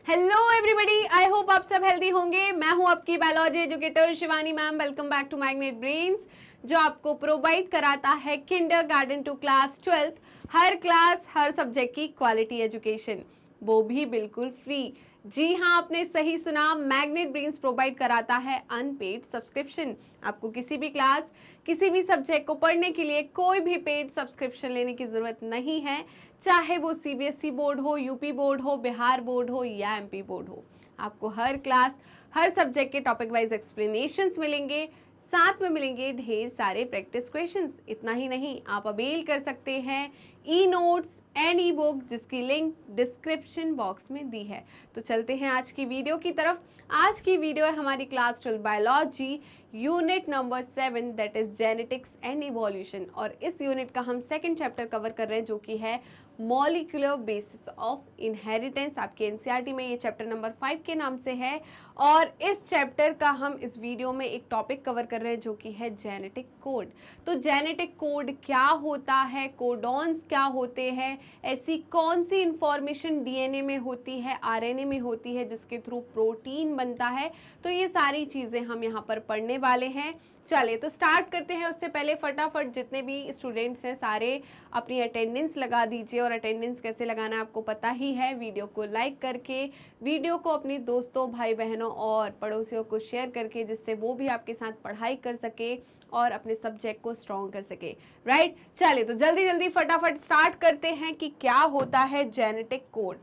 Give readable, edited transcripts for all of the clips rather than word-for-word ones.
Hello everybody, I hope आप सब healthy होंगे। मैं हूं आपकी biology educator Shivani ma'am. Welcome back to magnet brains, जो आपको प्रोवाइड कराता है किंडरगार्टन टू क्लास 12th हर क्लास हर सब्जेक्ट की क्वालिटी एजुकेशन, वो भी बिल्कुल फ्री। जी हाँ, आपने सही सुना, मैग्नेट ब्रेन्स प्रोवाइड कराता है अनपेड सब्सक्रिप्शन। आपको किसी भी क्लास किसी भी सब्जेक्ट को पढ़ने के लिए कोई भी पेड सब्सक्रिप्शन लेने की ज़रूरत नहीं है, चाहे वो सीबीएसई बोर्ड हो, यूपी बोर्ड हो, बिहार बोर्ड हो या एमपी बोर्ड हो। आपको हर क्लास हर सब्जेक्ट के टॉपिक वाइज एक्सप्लेनेशंस मिलेंगे, साथ में मिलेंगे ढेर सारे प्रैक्टिस क्वेश्चंस। इतना ही नहीं, आप अवेल कर सकते हैं e notes and E book, जिसकी लिंक डिस्क्रिप्शन बॉक्स में दी है। तो चलते हैं आज की वीडियो की तरफ। आज की वीडियो है हमारी class 12 biology unit number 7, that is genetics and evolution. और इस यूनिट का हम सेकंड चैप्टर कवर कर रहे हैं, जो कि है मॉलिक्यूलर बेसिस ऑफ इनहेरिटेंस। आपके एनसीईआरटी में ये चैप्टर नंबर 5 के नाम से है। और इस चैप्टर का हम इस वीडियो में एक टॉपिक कवर कर रहे हैं, जो कि है जेनेटिक कोड। तो जेनेटिक कोड क्या होता है, कोडॉन्स क्या होते हैं, ऐसी कौन सी इंफॉर्मेशन डीएनए में होती है, आरएनए में होती है, जिसके थ्रू प्रोटीन बनता है। तो ये सारी चीज़ें हम यहाँ पर पढ़ने वाले हैं। चलिए तो स्टार्ट करते हैं। उससे पहले फटाफट जितने भी स्टूडेंट्स हैं सारे अपनी अटेंडेंस लगा दीजिए। और अटेंडेंस कैसे लगाना है आपको पता ही है, वीडियो को लाइक करके, वीडियो को अपने दोस्तों, भाई बहनों और पड़ोसियों को शेयर करके, जिससे वो भी आपके साथ पढ़ाई कर सके और अपने सब्जेक्ट को स्ट्रॉन्ग कर सके। राइट, चलिए तो जल्दी जल्दी फटाफट स्टार्ट करते हैं कि क्या होता है जेनेटिक कोड।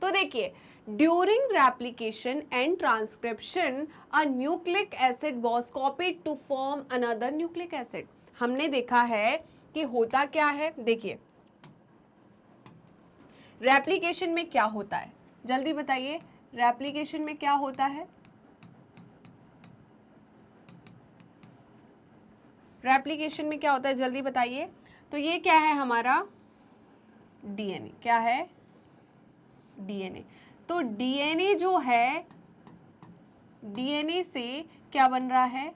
तो देखिए, during replication and transcription a nucleic acid was copied to form another nucleic acid. हमने देखा है कि होता क्या है। देखिए, रेप्लिकेशन में क्या होता है, जल्दी बताइए, रेप्लिकेशन में क्या होता है? रेप्लिकेशन में क्या होता है, जल्दी बताइए। तो ये क्या है हमारा डीएनए। क्या है? डीएनए। तो डीएनए जो है, डीएनए से क्या बन रहा है?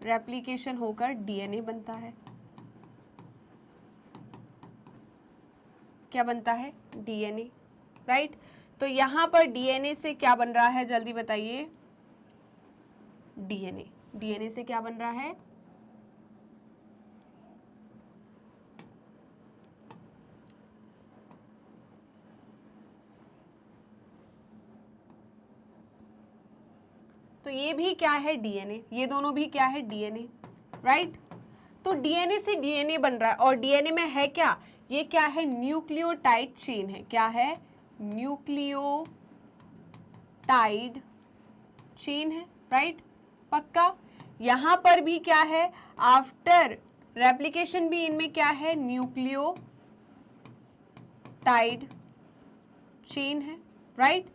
रेप्लिकेशन होकर डीएनए बनता है। क्या बनता है? डीएनए। राइट। तो यहां पर डीएनए से क्या बन रहा है, जल्दी बताइए। डीएनए। डीएनए से क्या बन रहा है? तो ये भी क्या है? डीएनए। ये दोनों भी क्या है? डीएनए। राइट। तो डीएनए से डीएनए बन रहा है। और डीएनए में है क्या? ये क्या है? न्यूक्लियोटाइड चेन है। क्या है? न्यूक्लियोटाइड चेन है। राइट, पक्का। यहां पर भी क्या है? आफ्टर रेप्लिकेशन भी इनमें क्या है? न्यूक्लियोटाइड चेन है। राइट।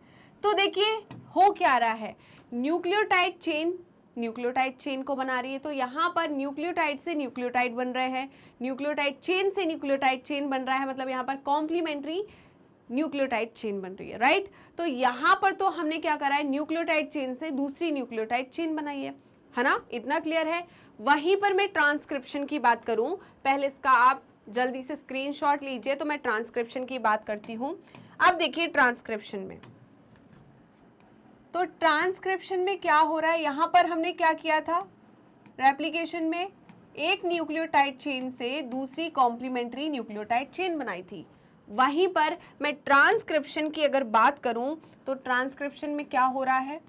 तो देखिए, हो क्या रहा है, न्यूक्लियोटाइड चेन को बना रही है। तो यहां पर न्यूक्लियोटाइड से न्यूक्लियोटाइड बन रहे हैं, न्यूक्लियोटाइड चेन से न्यूक्लियोटाइड चेन बन रहा है, मतलब यहां पर कॉम्प्लीमेंट्री न्यूक्लियोटाइड चेन बन रही है। राइट। तो यहां पर तो हमने क्या करा है, न्यूक्लियोटाइड चेन से दूसरी न्यूक्लियोटाइड चेन बनाई है ना? इतना क्लियर है। वहीं पर मैं ट्रांसक्रिप्शन की बात करूं, पहले इसका आप जल्दी से स्क्रीनशॉट लीजिए, तो मैं ट्रांसक्रिप्शन की बात करती हूं। अब देखिए ट्रांसक्रिप्शन में, तो ट्रांसक्रिप्शन में क्या हो रहा है, यहां पर हमने क्या किया था, रेप्लिकेशन में एक न्यूक्लियोटाइड चेन से दूसरी कॉम्प्लीमेंट्री न्यूक्लियोटाइड चेन बनाई थी। वहीं पर मैं ट्रांसक्रिप्शन की अगर बात करूं, तो ट्रांसक्रिप्शन में क्या हो रहा है,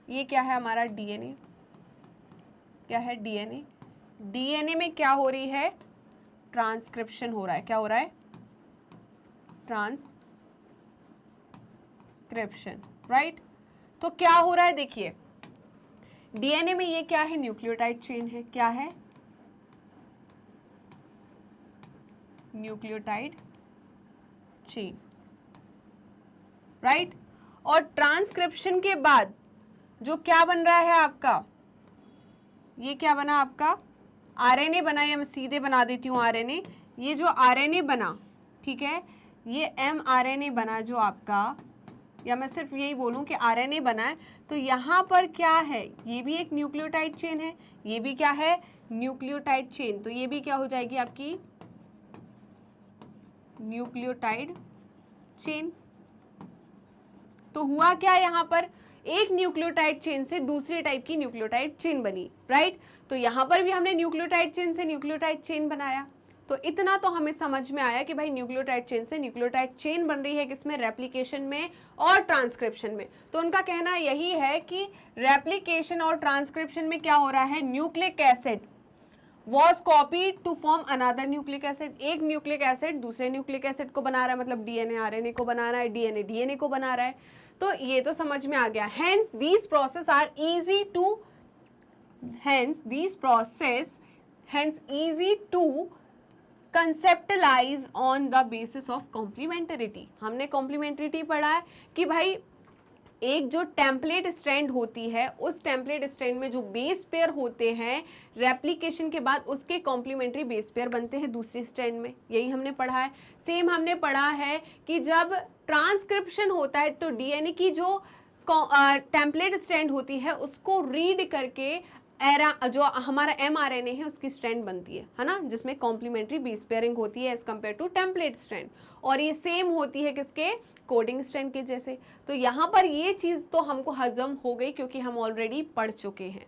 ये क्या है हमारा डीएनए। क्या है? डीएनए। डीएनए में क्या हो रही है? ट्रांसक्रिप्शन हो रहा है। क्या हो रहा है? ट्रांसक्रिप्शन। राइट। तो क्या हो रहा है, देखिए, डीएनए में ये क्या है? न्यूक्लियोटाइड चेन है। क्या है? Nucleotide chain. राइट। और ट्रांसक्रिप्शन के बाद जो क्या बन रहा है आपका, ये क्या बना आपका? आरएनए बना, या मैं सीधे बना देती हूँ आरएनए। ये जो आरएनए बना, ठीक है, ये एमआरएनए बना जो आपका, या मैं सिर्फ यही बोलूं कि आरएनए बना है। तो यहाँ पर क्या है, ये भी एक न्यूक्लियोटाइड चेन है, ये भी क्या है? Nucleotide chain. तो ये भी क्या हो जाएगी आपकी? Nucleotide chain. तो हुआ क्या, यहाँ पर एक न्यूक्लियोटाइड चेन से दूसरे टाइप की न्यूक्लियोटाइड चेन बनी, राइट। तो यहाँ पर भी हमने न्यूक्लियोटाइड चेन से न्यूक्लियोटाइड चेन बनाया। तो इतना तो हमें समझ में आया कि भाई न्यूक्लियोटाइड चेन से न्यूक्लियोटाइड चेन बन रही है किसमें, रेप्लिकेशन में और ट्रांसक्रिप्शन में। तो उनका कहना यही है कि रेप्लिकेशन और ट्रांसक्रिप्शन में क्या हो रहा है, nucleic acid was copied to form another nucleic acid। एक न्यूक्लिक एसिड दूसरे न्यूक्लिक एसिड को बना रहा है, मतलब डीएनए आरएनए को बना रहा है, डीएनए डीएनए को बना रहा है। तो ये तो समझ में आ गया। Hence these process are easy to conceptualize on the basis of complementarity। हमने complementarity पढ़ा है कि भाई एक जो टेम्पलेट स्ट्रैंड होती है, उस टेम्पलेट स्ट्रैंड में जो बेस पेयर होते हैं, रेप्लिकेशन के बाद उसके कॉम्प्लीमेंट्री बेस पेयर बनते हैं दूसरी स्ट्रैंड में। यही हमने पढ़ा है। सेम हमने पढ़ा है कि जब ट्रांसक्रिप्शन होता है तो डीएनए की जो टेम्पलेट स्ट्रैंड होती है उसको रीड करके जो हमारा एमआरएनए है उसकी स्ट्रैंड बनती है ना, जिसमें कॉम्प्लीमेंट्री बेस पेयरिंग होती है as compare to template strand. और ये सेम होती है किसके, कोडिंग स्ट्रैंड के जैसे। तो यहाँ पर ये चीज़ तो हमको हजम हो गई क्योंकि हम ऑलरेडी पढ़ चुके हैं।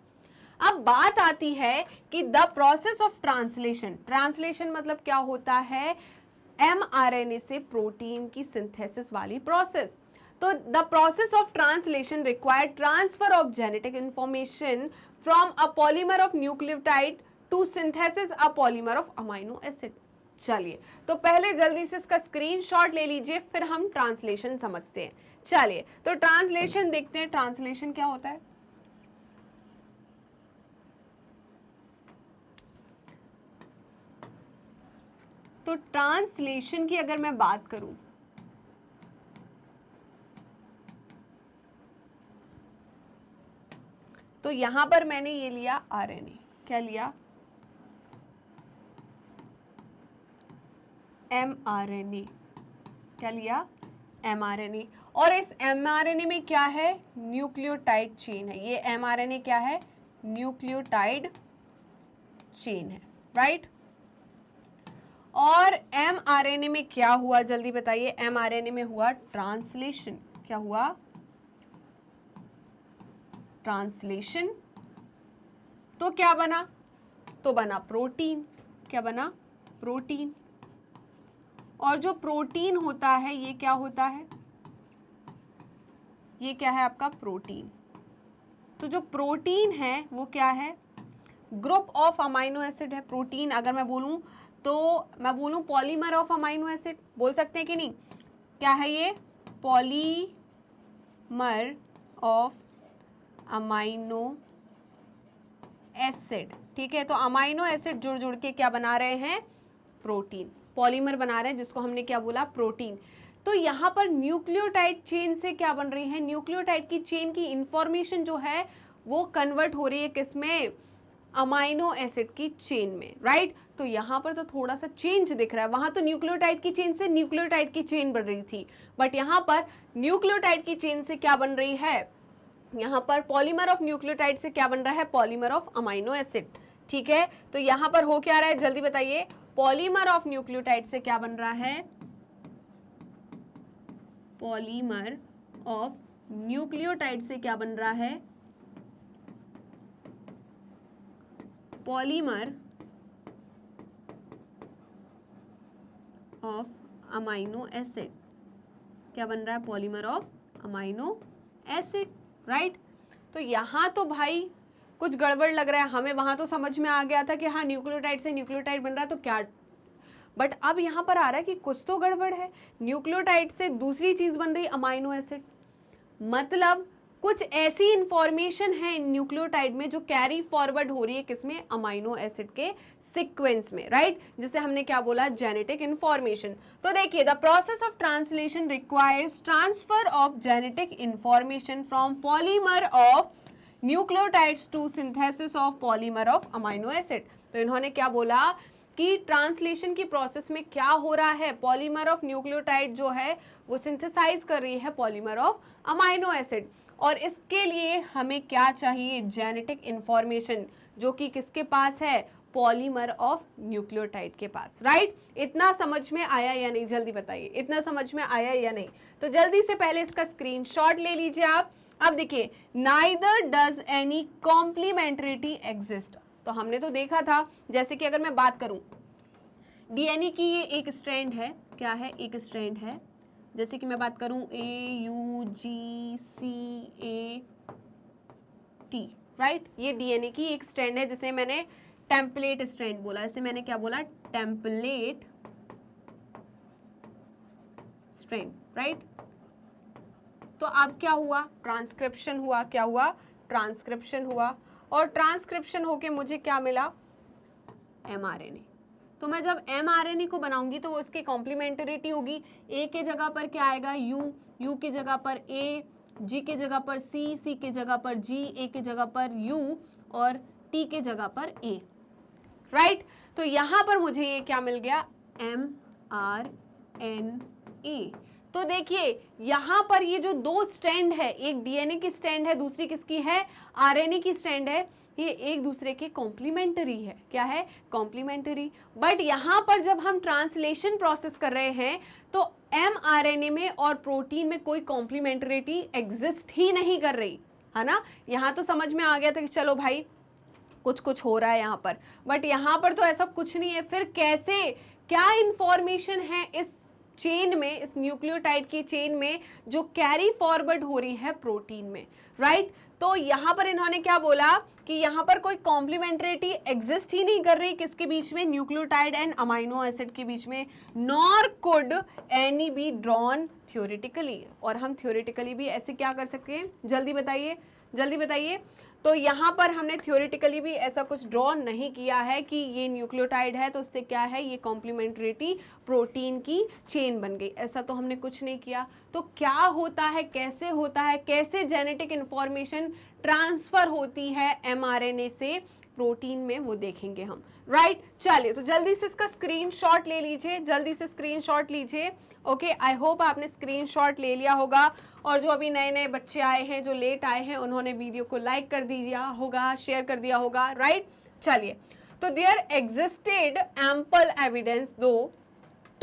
अब बात आती है कि the process of translation. Translation मतलब क्या होता है, एमआरएनए से प्रोटीन की सिंथेसिस वाली प्रोसेस। तो the process of translation require transfer of genetic information from a polymer of nucleotide to synthesis a polymer of amino acid. चलिए, तो पहले जल्दी से इसका स्क्रीनशॉट ले लीजिए, फिर हम ट्रांसलेशन समझते हैं। चलिए, तो ट्रांसलेशन देखते हैं, ट्रांसलेशन क्या होता है। तो ट्रांसलेशन की अगर मैं बात करूं तो यहां पर मैंने ये लिया आरएनए, क्या लिया, एमआरएनए, क्या लिया, एमआरएनए। और इस एमआरएनए में क्या है, न्यूक्लियोटाइड चेन है। ये एमआरएनए क्या है, न्यूक्लियोटाइड चेन है, राइट। और एमआरएनए में क्या हुआ, जल्दी बताइए। एमआरएनए में हुआ ट्रांसलेशन। क्या हुआ, ट्रांसलेशन। तो क्या बना, तो बना प्रोटीन। क्या बना, प्रोटीन। और जो प्रोटीन होता है ये क्या होता है, ये क्या है आपका प्रोटीन। तो जो प्रोटीन है वो क्या है, ग्रुप ऑफ अमाइनो एसिड है। प्रोटीन अगर मैं बोलूं तो मैं बोलूं पॉलीमर ऑफ अमाइनो एसिड, बोल सकते हैं कि नहीं। क्या है ये, पॉलीमर ऑफ अमाइनो एसिड। ठीक है, तो अमाइनो एसिड जुड़ जुड़ के क्या बना रहे हैं, प्रोटीन, पॉलीमर बना रहे हैं, जिसको हमने क्या बोला, प्रोटीन। तो यहाँ पर न्यूक्लियोटाइड चेन से क्या बन रही है, न्यूक्लियोटाइड की चेन की इंफॉर्मेशन जो है वो कन्वर्ट हो रही है किसमें, अमाइनो एसिड की चेन में, राइट। तो यहाँ पर तो थोड़ा सा चेंज दिख रहा है। वहां तो न्यूक्लियोटाइड की चेन से न्यूक्लियोटाइड की चेन बन रही थी, बट यहाँ पर न्यूक्लियोटाइड की चेन से क्या बन रही है, यहाँ पर पॉलीमर ऑफ न्यूक्लियोटाइड से क्या बन रहा है, पॉलीमर ऑफ अमाइनो एसिड। ठीक है, तो यहाँ पर हो क्या रहा है, जल्दी बताइए। पॉलीमर ऑफ न्यूक्लियोटाइड से क्या बन रहा है, पॉलीमर ऑफ न्यूक्लियोटाइड से क्या बन रहा है, पॉलीमर ऑफ अमाइनो एसिड। क्या बन रहा है, polymer of amino acid, right. तो यहाँ तो भाई कुछ गड़बड़ लग रहा है हमें। वहां तो समझ में आ गया था कि हाँ न्यूक्लियोटाइड से न्यूक्लियोटाइड बन रहा है तो क्या, बट अब यहाँ पर आ रहा है कि कुछ तो गड़बड़ है। न्यूक्लियोटाइड से दूसरी चीज बन रही अमाइनो एसिड, मतलब कुछ ऐसी इंफॉर्मेशन है न्यूक्लियोटाइड में जो कैरी फॉरवर्ड हो रही है किसमें, अमाइनो एसिड के सीक्वेंस में, राइट, जिसे हमने क्या बोला, जेनेटिक इंफॉर्मेशन। तो देखिए, the process of translation requires transfer of genetic information from polymer of nucleotides to synthesis of polymer of amino acid. तो इन्होंने क्या बोला कि ट्रांसलेशन की प्रोसेस में क्या हो रहा है, पॉलीमर ऑफ न्यूक्लियोटाइड जो है वो सिंथेसाइज कर रही है पॉलीमर ऑफ अमाइनो एसिड। और इसके लिए हमें क्या चाहिए, जेनेटिक इंफॉर्मेशन, जो कि किसके पास है, पॉलीमर ऑफ न्यूक्लियोटाइड के पास, राइट? इतना समझ में आया या नहीं, जल्दी बताइए, इतना समझ में आया या नहीं? तो जल्दी से पहले इसका स्क्रीनशॉट ले लीजिए आप। अब देखिए, नाइदर डज एनी कॉम्प्लीमेंट्रिटी एग्जिस्ट, तो हमने तो देखा था, जैसे कि अगर मैं बात करूं डीएनए की, ये एक स्ट्रैंड है, क्या है, एक स्ट्रैंड है, जैसे कि मैं बात करूं AUGCAT, राइट? ये डीएनए की एक स्ट्रैंड है, जिसे मैंने टेम्पलेट स्ट्रैंड बोला, इसे मैंने क्या बोला, टेम्पलेट स्ट्रैंड, राइट? तो अब क्या हुआ, ट्रांसक्रिप्शन हुआ, क्या हुआ, ट्रांसक्रिप्शन हुआ, और ट्रांसक्रिप्शन होके मुझे क्या मिला, mRNA। तो मैं जब mRNA को बनाऊंगी तो वो इसकी कॉम्प्लीमेंटरिटी होगी, A के जगह पर क्या आएगा, U की जगह पर A, G के जगह पर C के जगह पर G, A के जगह पर U और T के जगह पर A, राइट? तो यहां पर मुझे ये क्या मिल गया, mRNA। तो देखिए यहां पर ये जो दो स्ट्रैंड है, एक डीएनए की स्ट्रैंड है, दूसरी किसकी है, आरएनए की स्ट्रैंड है, ये एक दूसरे के कॉम्प्लीमेंटरी है, क्या है, कॉम्प्लीमेंटरी। बट यहां पर जब हम ट्रांसलेशन प्रोसेस कर रहे हैं तो mRNA में और प्रोटीन में कोई कॉम्प्लीमेंटरिटी एग्जिस्ट ही नहीं कर रही, है ना? यहां तो समझ में आ गया था कि चलो भाई कुछ कुछ हो रहा है यहाँ पर, बट यहाँ पर तो ऐसा कुछ नहीं है। फिर कैसे, क्या इंफॉर्मेशन है इस चेन में, इस न्यूक्लियोटाइड की चेन में जो कैरी फॉरवर्ड हो रही है प्रोटीन में, राइट? तो यहाँ पर इन्होंने क्या बोला कि यहाँ पर कोई कॉम्प्लीमेंटरिटी एग्जिस्ट ही नहीं कर रही, किसके बीच में, न्यूक्लियोटाइड एंड अमाइनो एसिड के बीच में, nor could any be drawn theoretically. और हम थ्योरेटिकली भी ऐसे क्या कर सकते हैं, जल्दी बताइए, जल्दी बताइए। तो यहाँ पर हमने थ्योरेटिकली भी ऐसा कुछ ड्रॉ नहीं किया है कि ये न्यूक्लियोटाइड है तो उससे क्या है, ये कॉम्प्लीमेंटरिटी प्रोटीन की चेन बन गई, ऐसा तो हमने कुछ नहीं किया। तो क्या होता है, कैसे होता है, कैसे जेनेटिक इंफॉर्मेशन ट्रांसफर होती है mRNA से प्रोटीन में, वो देखेंगे हम, राइट? चलिए, तो जल्दी से इसका स्क्रीनशॉट ले लीजिए, जल्दी से स्क्रीनशॉट लीजिए। ओके, आई होप आपने स्क्रीनशॉट ले लिया होगा, और जो अभी नए नए बच्चे आए हैं, जो लेट आए हैं, उन्होंने वीडियो को लाइक कर दिया होगा, शेयर कर दिया होगा, राइट? चलिए, तो देयर एग्जिस्टेड एम्पल एविडेंस दो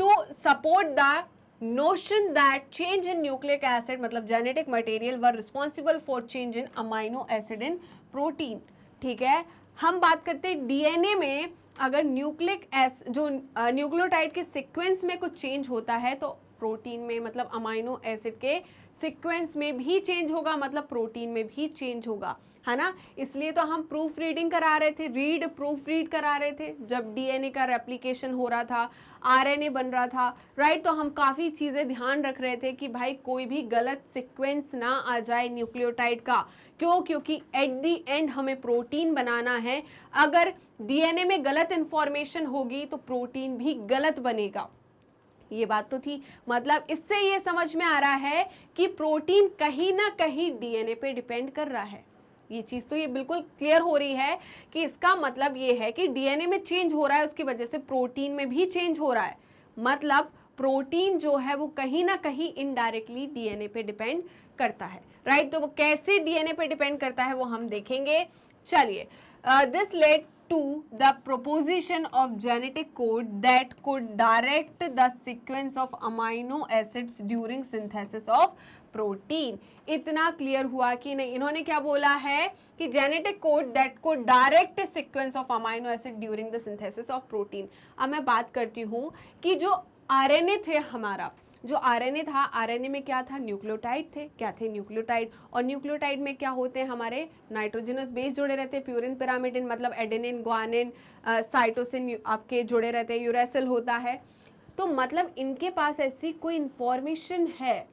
to support the notion that change in nucleic acid मतलब genetic material were responsible for change in amino acid in protein, ठीक है? हम बात करते हैं डीएनए में अगर न्यूक्लिक एसिड, जो न्यूक्लियोटाइड के सीक्वेंस में कुछ चेंज होता है तो प्रोटीन में मतलब अमाइनो एसिड के सीक्वेंस में भी चेंज होगा, मतलब प्रोटीन में भी चेंज होगा, है ना? इसलिए तो हम प्रूफ रीडिंग करा रहे थे, प्रूफ रीड करा रहे थे जब डीएनए का रेप्लिकेशन हो रहा था, आरएनए बन रहा था, राइट? तो हम काफ़ी चीज़ें ध्यान रख रहे थे कि भाई कोई भी गलत सीक्वेंस ना आ जाए न्यूक्लियोटाइड का। क्यों? क्योंकि एट दी एंड हमें प्रोटीन बनाना है। अगर डीएनए में गलत इंफॉर्मेशन होगी तो प्रोटीन भी गलत बनेगा। ये बात तो थी, मतलब इससे ये समझ में आ रहा है कि प्रोटीन कहीं ना कहीं डीएनए पे डिपेंड कर रहा है। ये चीज़ तो ये बिल्कुल क्लियर हो रही है कि इसका मतलब ये है कि डीएनए में चेंज हो रहा है, उसकी वजह से प्रोटीन में भी चेंज हो रहा है, मतलब प्रोटीन जो है वो कहीं ना कहीं इनडायरेक्टली डीएनए पे डिपेंड करता है, राइट? तो वो कैसे डीएनए पे डिपेंड करता है वो हम देखेंगे। चलिए, this led to the proposition of genetic code that could direct the sequence of amino acids during synthesis of protein। इतना क्लियर हुआ कि नहीं? इन्होंने क्या बोला है कि genetic code that could direct sequence of amino acid during the synthesis of protein। अब मैं बात करती हूँ कि जो आरएनए थे हमारा, जो आरएनए था, आरएनए में क्या था, न्यूक्लियोटाइड थे, क्या थे, न्यूक्लियोटाइड। और न्यूक्लियोटाइड में क्या होते हैं, हमारे नाइट्रोजनस बेस जुड़े रहते हैं, प्यूरिन पिरामिडिन मतलब एडेनिन ग्वानिन साइटोसिन आपके जुड़े रहते हैं, यूरेसिल होता है। तो मतलब इनके पास ऐसी कोई इंफॉर्मेशन है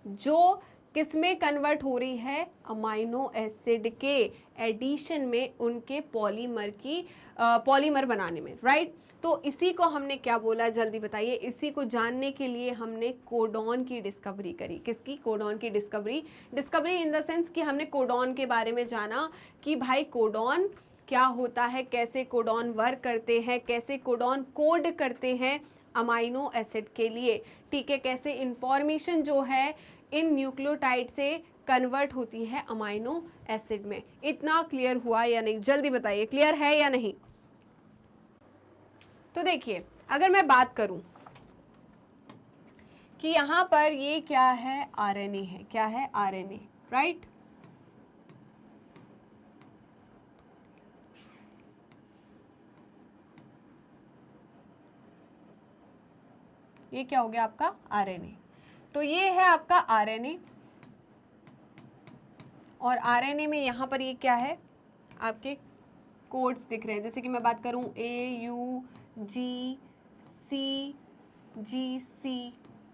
जो किसमें कन्वर्ट हो रही है, अमाइनो एसिड के एडिशन में, उनके पॉलीमर बनाने में, राइट? तो इसी को हमने क्या बोला, जल्दी बताइए। इसी को जानने के लिए हमने कोडॉन की डिस्कवरी करी। किसकी? कोडॉन की डिस्कवरी इन द सेंस कि हमने कोडॉन के बारे में जाना कि भाई कोडॉन क्या होता है, कैसे कोडॉन वर्क करते हैं, कैसे कोडॉन कोड करते हैं अमाइनो एसिड के लिए, ठीक है? कैसे इंफॉर्मेशन जो है इन न्यूक्लियोटाइड से कन्वर्ट होती है अमाइनो एसिड में। इतना क्लियर हुआ या नहीं? जल्दी बताइए, क्लियर है या नहीं? तो देखिए अगर मैं बात करूं कि यहां पर ये क्या है, आरएनए है, क्या है, आरएनए, राइट। ये क्या हो गया आपका आरएनए। तो ये है आपका आरएनए, और आरएनए में यहाँ पर ये क्या है, आपके कोड्स दिख रहे हैं। जैसे कि मैं बात करूँ AUGC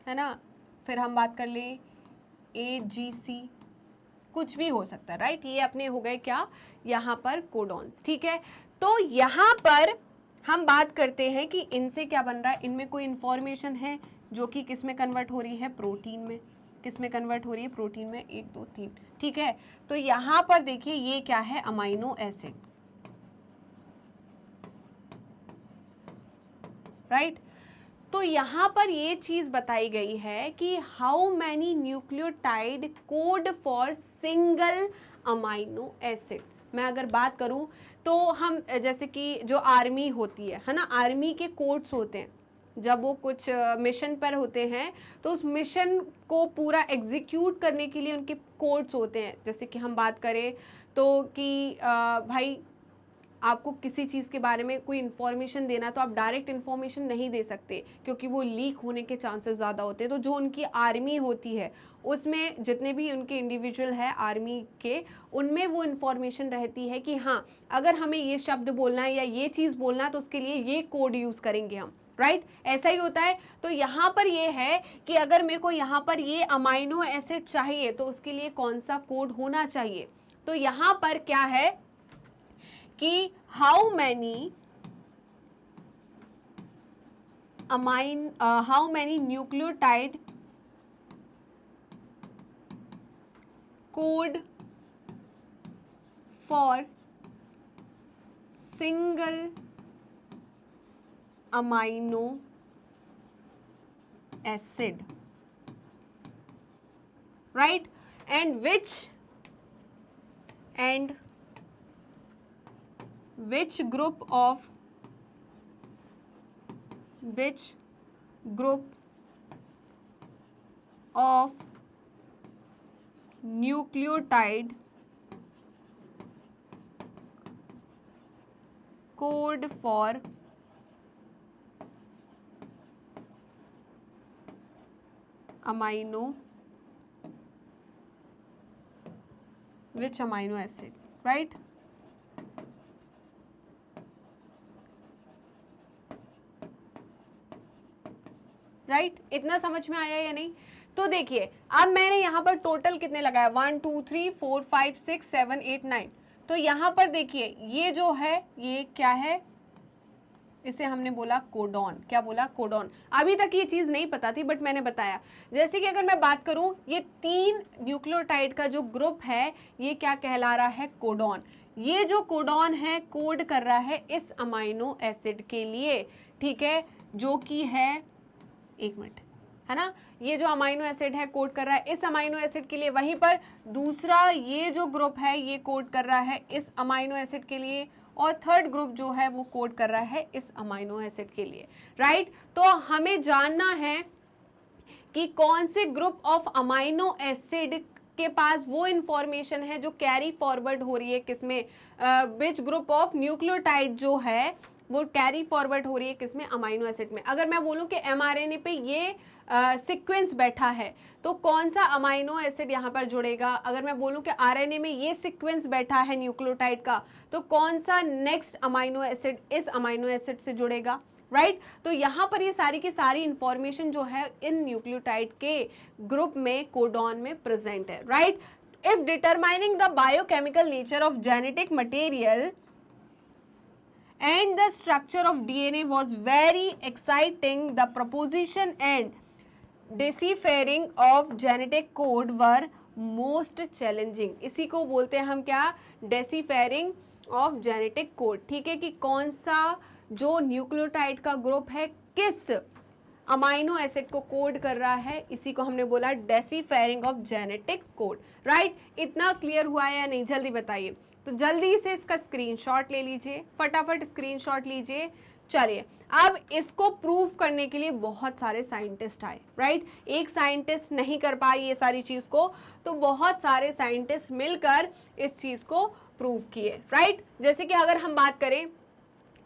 है ना, फिर हम बात कर लें AGC, कुछ भी हो सकता है, राइट। ये अपने हो गए क्या, यहाँ पर कोडॉन्स, ठीक है। तो यहाँ पर हम बात करते हैं कि इनसे क्या बन रहा है, इनमें कोई इंफॉर्मेशन है जो कि किस में कन्वर्ट हो रही है, प्रोटीन में। किस में कन्वर्ट हो रही है, प्रोटीन में, 1 2 3, ठीक है। तो यहाँ पर देखिए ये क्या है, अमाइनो एसिड, राइट। तो यहाँ पर ये चीज बताई गई है कि how many nucleotide code for single amino acid. मैं अगर बात करूं तो हम जैसे कि जो आर्मी होती है ना, आर्मी के कोड्स होते हैं, जब वो कुछ मिशन पर होते हैं तो उस मिशन को पूरा एग्जीक्यूट करने के लिए उनके कोड्स होते हैं। जैसे कि हम बात करें तो कि भाई आपको किसी चीज़ के बारे में कोई इन्फॉर्मेशन देना, तो आप डायरेक्ट इन्फॉर्मेशन नहीं दे सकते क्योंकि वो लीक होने के चांसेस ज़्यादा होते हैं। तो जो उनकी आर्मी होती है उसमें जितने भी उनके इंडिविजुअल है आर्मी के, उनमें वो इन्फॉर्मेशन रहती है कि हाँ अगर हमें ये शब्द बोलना है या ये चीज़ बोलना है तो उसके लिए ये कोड यूज़ करेंगे हम, राइट। ऐसा ही होता है। तो यहाँ पर ये है कि अगर मेरे को यहाँ पर ये अमाइनो एसिड चाहिए तो उसके लिए कौन सा कोड होना चाहिए। तो यहाँ पर क्या है कि how many nucleotide code for single amino acid, right, and which group of nucleotide code for which amino acid, right। Right इतना समझ में आया या नहीं। तो देखिए अब मैंने यहाँ पर टोटल कितने लगाया, 1 2 3 4 5 6 7 8 9। तो यहाँ पर देखिए ये जो है ये क्या है, इसे हमने बोला कोडॉन। क्या बोला, कोडॉन। अभी तक ये चीज़ नहीं पता थी बट मैंने बताया। जैसे कि अगर मैं बात करूं ये 3 न्यूक्लियोटाइड का जो ग्रुप है ये क्या कहला रहा है, कोडॉन। ये जो कोडॉन है कोड कर रहा है इस अमाइनो एसिड के लिए, ठीक है, जो कि है, एक मिनट, है ना, ये जो अमाइनो एसिड है कोड कर रहा है इस अमाइनो एसिड के लिए। वहीं पर दूसरा ये जो ग्रुप है ये कोड कर रहा है इस अमाइनो एसिड के लिए, और थर्ड ग्रुप जो है वो कोड कर रहा है इस अमाइनो एसिड के लिए, राइट। तो हमें जानना है कि कौन से ग्रुप ऑफ अमाइनो एसिड के पास वो इंफॉर्मेशन है जो कैरी फॉरवर्ड हो रही है किसमें, विच ग्रुप ऑफ न्यूक्लियोटाइड जो है वो कैरी फॉरवर्ड हो रही है किसमें, अमाइनो एसिड में। अगर मैं बोलूं कि एमआरएनए पे ये सीक्वेंस बैठा है तो कौन सा अमाइनो एसिड यहाँ पर जुड़ेगा। अगर मैं बोलूं कि आरएनए में ये सीक्वेंस बैठा है न्यूक्लियोटाइड का तो कौन सा नेक्स्ट अमाइनो एसिड इस अमाइनो एसिड से जुड़ेगा, राइट। तो यहाँ पर ये सारी की सारी इंफॉर्मेशन जो है इन न्यूक्लियोटाइड के ग्रुप में कोडॉन में प्रेजेंट है, right. If determining the biochemical nature of genetic material and the structure of DNA was very exciting, the proposition and deciphering of genetic code were most challenging। इसी को बोलते हैं हम क्या, deciphering of genetic code, ठीक है, कि कौन सा जो न्यूक्लियोटाइड का ग्रुप है किस अमाइनो एसिड को कोड कर रहा है, इसी को हमने बोला डेसिफेरिंग ऑफ जेनेटिक कोड, राइट। इतना क्लियर हुआ है या नहीं, जल्दी बताइए। तो जल्दी से इसका स्क्रीनशॉट ले लीजिए, फटाफट स्क्रीनशॉट लीजिए चलिए, अब इसको प्रूव करने के लिए बहुत सारे साइंटिस्ट आए, राइट। एक साइंटिस्ट नहीं कर पाए ये सारी चीज को, तो बहुत सारे साइंटिस्ट मिलकर इस चीज को प्रूव किए, राइट। जैसे कि अगर हम बात करें,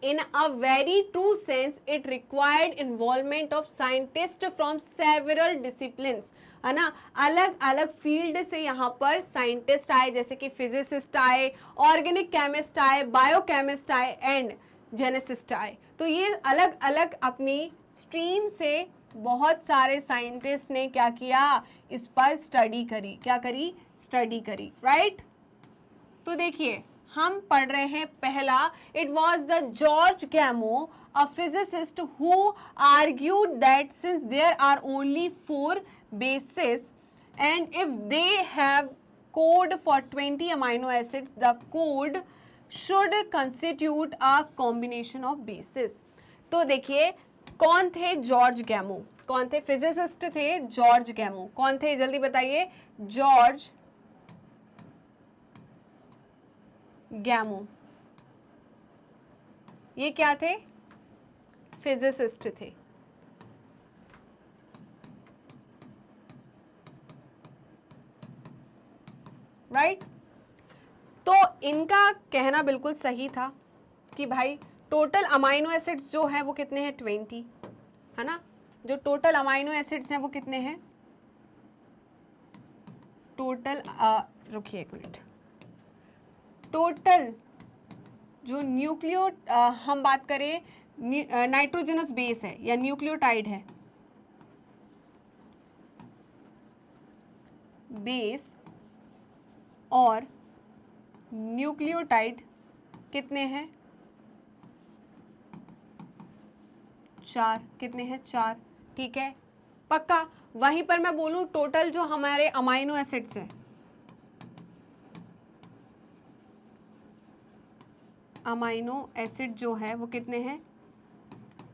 in a very true sense it required involvement of scientists from several disciplines, है ना। अलग अलग फील्ड से यहाँ पर साइंटिस्ट आए, जैसे कि फिजिसिस्ट आए, ऑर्गेनिक केमिस्ट आए, बायोकेमिस्ट आए एंड जेनेसिस्ट आए। तो ये अलग अलग अपनी स्ट्रीम से बहुत सारे साइंटिस्ट ने क्या किया, इस पर स्टडी करी, क्या करी, स्टडी करी, राइट। तो देखिए हम पढ़ रहे हैं पहला, it was the George Gamow, a physicist who argued that since there are only 4 bases and if they have code for 20 amino acids, the code should constitute a combination of bases। तो देखिए कौन थे George गैमो, कौन थे physicist थे George गैमो, कौन थे जल्दी बताइए, जॉर्ज गैमो, ये क्या थे, फिजिसिस्ट थे, राइट। तो इनका कहना बिल्कुल सही था कि भाई टोटल अमाइनो एसिड्स जो है वो कितने हैं, 20, है ना। जो टोटल अमाइनो एसिड्स हैं वो कितने हैं, टोटल रुकिए एक मिनट, टोटल जो न्यूक्लियो हम बात करें नाइट्रोजनस बेस है या न्यूक्लियोटाइड है, बेस और न्यूक्लियोटाइड कितने हैं, 4, कितने हैं, 4, ठीक है पक्का। वहीं पर मैं बोलूं टोटल जो हमारे अमाइनो एसिड्स हैं, अमाइनो एसिड जो है वो कितने हैं,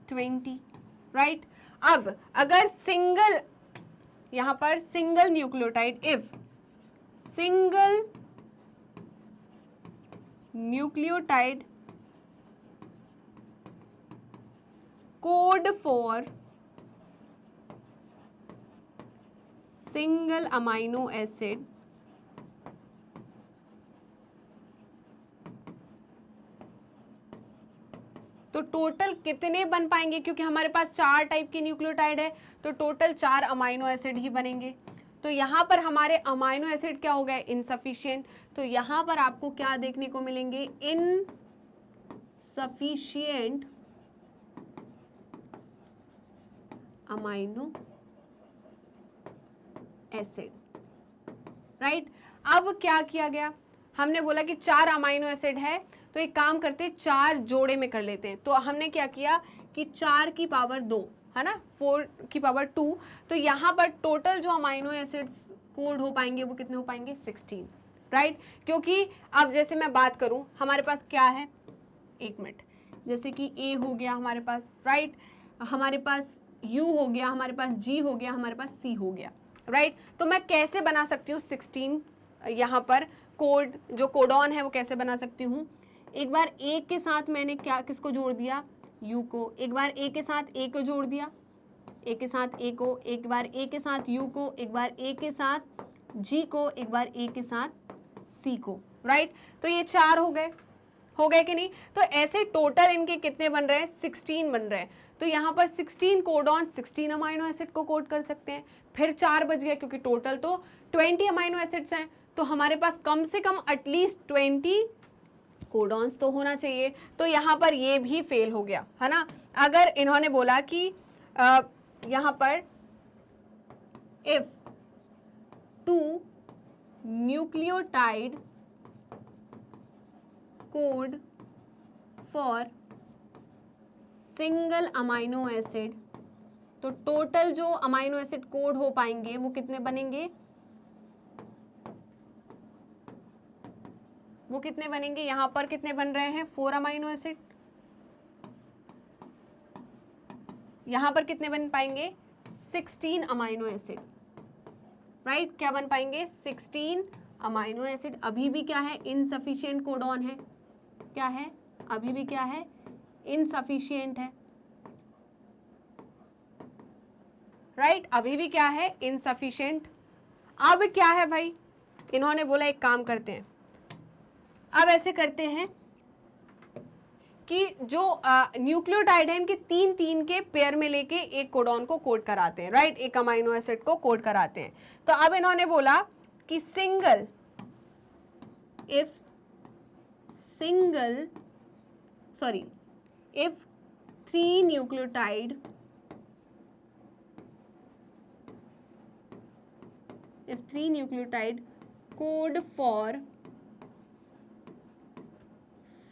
20, राइट। अब अगर सिंगल, यहां पर single nucleotide, if single nucleotide code for single amino acid, तो टोटल कितने बन पाएंगे, क्योंकि हमारे पास 4 टाइप की न्यूक्लियोटाइड है, तो टोटल 4 अमाइनो एसिड ही बनेंगे। तो यहाँ पर हमारे अमाइनो एसिड क्या हो गए, इनसफिशिएंट। तो यहाँ पर आपको क्या देखने को मिलेंगे, इनसफिशिएंट अमाइनो एसिड, राइट। अब क्या किया गया, हमने बोला कि 4 अमाइनो एसिड है, तो एक काम करते हैं 4 जोड़े में कर लेते हैं। तो हमने क्या किया कि 4 की पावर 2, है ना, 4 की पावर 2, तो यहाँ पर टोटल जो अमाइनो एसिड्स कोड हो पाएंगे वो कितने हो पाएंगे, 16, राइट। क्योंकि अब जैसे मैं बात करूँ, हमारे पास क्या है, एक मिनट, जैसे कि ए हो गया हमारे पास, राइट, हमारे पास यू हो गया, हमारे पास जी हो गया, हमारे पास सी हो गया, राइट। तो मैं कैसे बना सकती हूँ 16, यहाँ पर कोड जो कोडॉन है वो कैसे बना सकती हूँ, एक बार ए के साथ मैंने क्या किसको जोड़ दिया, यू को, एक बार ए के साथ ए को जोड़ दिया, ए के साथ ए को, एक बार ए के साथ यू को, एक बार ए के साथ जी को, एक बार ए के साथ सी को, राइट। तो ये 4 हो गए कि नहीं। तो ऐसे टोटल इनके कितने बन रहे हैं, 16 बन रहे हैं। तो यहाँ पर 16 कोडॉन 16 अमाइनो एसिड को कोड कर सकते हैं, फिर 4 बच गए, क्योंकि टोटल तो 20 अमाइनो एसिड्स हैं, तो हमारे पास कम से कम एटलीस्ट 20 कोडॉन्स तो होना चाहिए। तो यहाँ पर ये भी फेल हो गया, है ना। अगर इन्होंने बोला कि यहाँ पर if 2 nucleotide code for single amino acid, तो टोटल जो अमाइनो एसिड कोड हो पाएंगे वो कितने बनेंगे, वो कितने बनेंगे, यहां पर कितने बन रहे हैं, 4 अमाइनो एसिड, यहां पर कितने बन पाएंगे, 16 अमाइनो एसिड, राइट। क्या बन पाएंगे, 16 अमाइनो एसिड। अभी भी क्या है, इनसफिशिएंट कोडॉन है, क्या है, अभी भी क्या है, इनसफिशिएंट है, राइट अभी भी क्या है, इनसफिशिएंट। अब क्या है भाई, इन्होंने बोला एक काम करते हैं, अब ऐसे करते हैं कि जो न्यूक्लियोटाइड है इनके 3-3 के पेयर में लेके एक कोडॉन को कोड कराते हैं, राइट, एक अमाइनो एसिड को कोड कराते हैं। तो अब इन्होंने बोला कि if single if 3 nucleotide code for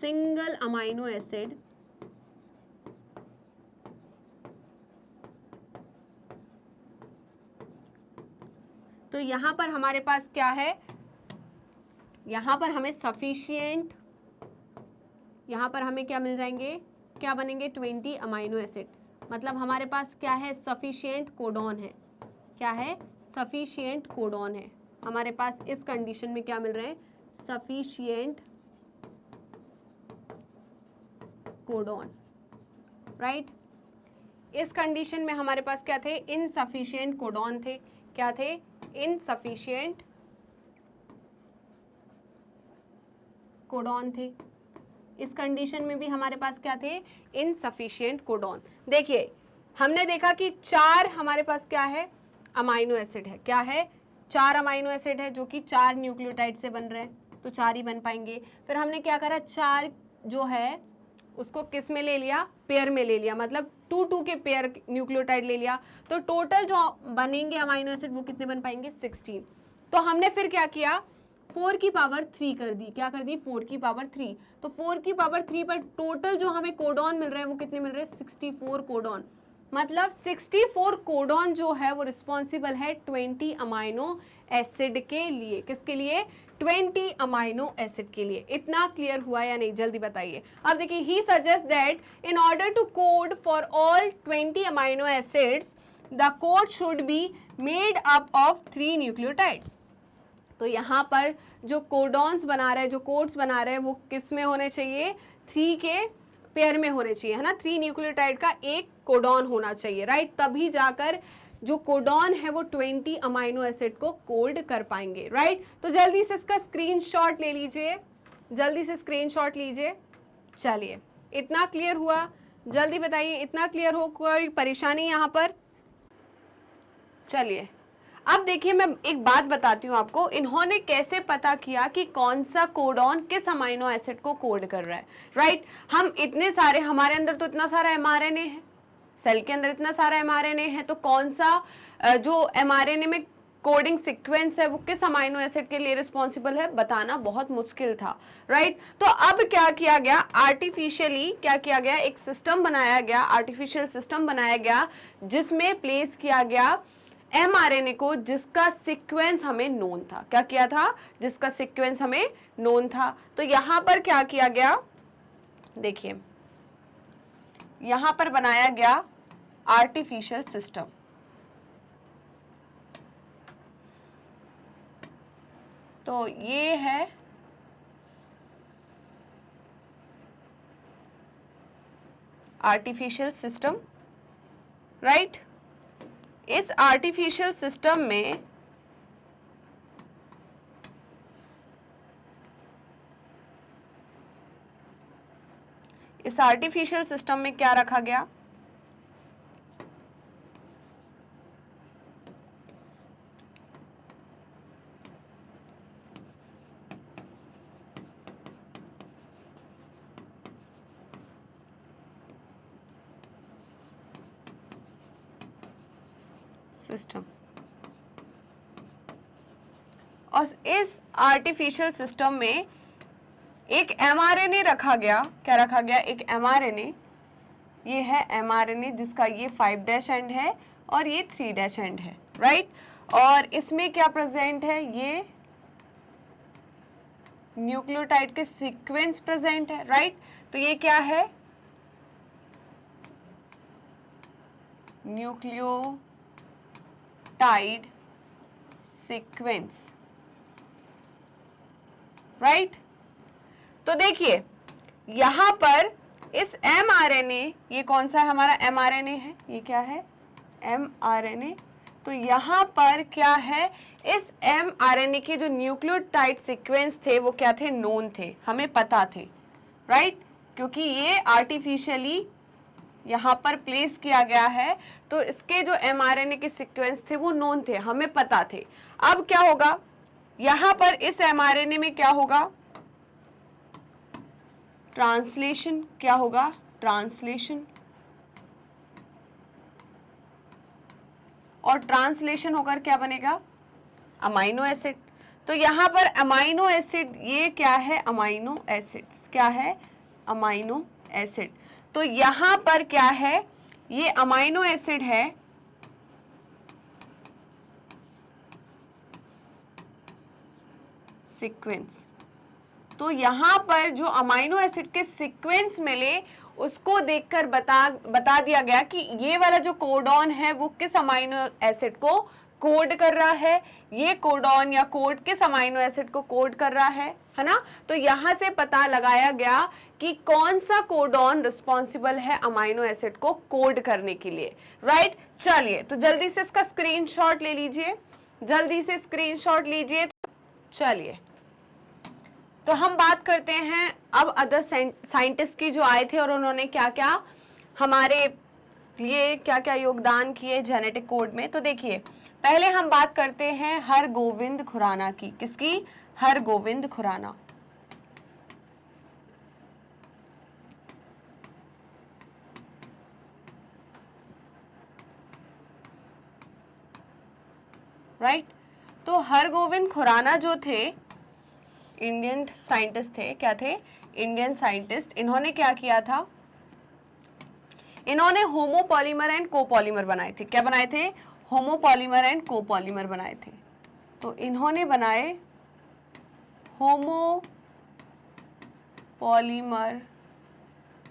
single amino acid, तो यहां पर हमारे पास क्या है, यहां पर हमें सफिशिएंट, यहां पर हमें क्या मिल जाएंगे, क्या बनेंगे, 20 अमाइनो एसिड। मतलब हमारे पास क्या है, सफिशिएंट कोडॉन है। क्या है, सफिशिएंट कोडॉन है हमारे पास। इस कंडीशन में क्या मिल रहे हैं, सफिशिएंट कोडॉन, राइट। इस कंडीशन में हमारे पास क्या थे, इनसफिशिएंट कोडॉन थे। क्या थे, इनसफिशिएंट कोडॉन थे। इस कंडीशन में भी हमारे पास क्या थे, इनसफिशिएंट कोडॉन। देखिए हमने देखा कि 4 हमारे पास क्या है, अमाइनो एसिड है। क्या है, 4 अमाइनो एसिड है जो कि 4 न्यूक्लियोटाइड से बन रहे हैं, तो 4 ही बन पाएंगे। फिर हमने क्या करा, 4 जो है उसको किस में ले लिया, पेयर में ले लिया, मतलब 2-2 के पेयर न्यूक्लियोटाइड ले लिया। तो टोटल जो बनेंगे अमाइनो एसिड वो कितने बन पाएंगे, 16। तो हमने फिर क्या किया, 4 की पावर 3 कर दी। क्या कर दी, 4 की पावर 3। तो 4 की पावर 3 पर टोटल जो हमें कोडॉन मिल रहे हैं वो कितने मिल रहे हैं, 64 कोडॉन। मतलब 64 कोडॉन जो है वो रिस्पॉन्सिबल है 20 अमाइनो एसिड के लिए। किसके लिए, 20 अमाइनो एसिड के लिए। इतना क्लियर हुआ या नहीं, जल्दी बताइए। अब देखिए, he suggest that in order to code for all 20 amino acids the code should be made up of 3 nucleotides. तो यहाँ पर जो कोडॉन्स बना रहे हैं, जो कोड्स बना रहे हैं, वो किस में होने चाहिए, 3 के पेयर में होने चाहिए, है ना। 3 न्यूक्लियोटाइड का एक कोडॉन होना चाहिए, राइट। तभी जाकर जो कोडॉन है वो 20 अमाइनो एसिड को कोड कर पाएंगे, राइट। तो जल्दी से इसका स्क्रीनशॉट ले लीजिए, जल्दी से स्क्रीनशॉट लीजिए। चलिए, इतना क्लियर हुआ, जल्दी बताइए, इतना क्लियर हो, कोई परेशानी यहाँ पर। चलिए अब देखिए, मैं एक बात बताती हूँ आपको, इन्होंने कैसे पता किया कि कौन सा कोडॉन किस अमाइनो एसिड को कोड कर रहा है, राइट। हम इतने सारे, हमारे अंदर तो इतना सारा एमआरएनए है, सेल के अंदर इतना सारा एमआरएनए है, तो कौन सा जो एमआरएनए में कोडिंग सीक्वेंस है वो किस अमाइनो एसिड के लिए रिस्पॉन्सिबल है, बताना बहुत मुश्किल था, राइट। तो अब क्या किया गया, आर्टिफिशियली क्या किया गया, एक सिस्टम बनाया गया, आर्टिफिशियल सिस्टम बनाया गया, जिसमें प्लेस किया गया एमआरएनए को, जिसका सीक्वेंस हमें नोन था। क्या किया था, जिसका सीक्वेंस हमें नोन था। तो यहां पर क्या किया गया, देखिए यहां पर बनाया गया आर्टिफिशियल सिस्टम। तो ये है आर्टिफिशियल सिस्टम, राइट। इस आर्टिफिशियल सिस्टम में क्या रखा गया, सिस्टम, और इस आर्टिफिशियल सिस्टम में एक एमआरएनए रखा गया। क्या रखा गया, एक एमआरएनए। ये है एमआरएनए जिसका ये 5' एंड है और ये 3' एंड है, राइट। और इसमें क्या प्रेजेंट है, ये न्यूक्लियोटाइड के सीक्वेंस प्रेजेंट है, राइट। तो ये क्या है, न्यूक्लियोटाइड सीक्वेंस, राइट। तो देखिए यहां पर इस mRNA, ये कौन सा है हमारा mRNA है, ये क्या है mRNA। तो यहाँ पर क्या है, इस mRNA के जो न्यूक्लियोटाइड सीक्वेंस थे वो क्या थे, नोन थे, हमें पता थे, राइट, क्योंकि ये आर्टिफिशियली यहाँ पर प्लेस किया गया है, तो इसके जो mRNA के सीक्वेंस थे वो नोन थे, हमें पता थे। अब क्या होगा, यहाँ पर इस mRNA में क्या होगा, ट्रांसलेशन, क्या होगा, ट्रांसलेशन, और ट्रांसलेशन होकर क्या बनेगा, अमाइनो एसिड। तो यहाँ पर अमाइनो एसिड, ये क्या है, अमाइनो एसिड्स, क्या है, अमाइनो एसिड। तो यहाँ पर क्या है, ये अमाइनो एसिड है, सीक्वेंस। तो यहाँ पर जो अमाइनो एसिड के सीक्वेंस मिले उसको देखकर बता दिया गया कि ये वाला जो कोडॉन है वो किस अमाइनो एसिड को कोड कर रहा है, ये कोडॉन या कोड किस अमाइनो एसिड को कोड कर रहा है ना। तो यहाँ से पता लगाया गया कि कौन सा कोडॉन रिस्पॉन्सिबल है अमाइनो एसिड को कोड करने के लिए, राइट। चलिए तो जल्दी से इसका स्क्रीनशॉट ले लीजिए, जल्दी से स्क्रीनशॉट लीजिए। चलिए तो हम बात करते हैं अब अदर साइंटिस्ट की जो आए थे और उन्होंने क्या क्या हमारे लिए क्या क्या योगदान किए जेनेटिक कोड में। तो देखिए पहले हम बात करते हैं हरगोविंद खुराना की, किसकी, हरगोविंद खुराना। राइट, तो हरगोविंद खुराना जो थे इंडियन साइंटिस्ट थे, क्या थे, इंडियन साइंटिस्ट। इन्होंने क्या किया था, इन्होंने होमोपॉलीमर एंड कोपॉलीमर बनाए थे। क्या बनाए थे, होमोपॉलीमर एंड कोपॉलीमर बनाए थे। तो इन्होंने बनाए होमोपॉलीमर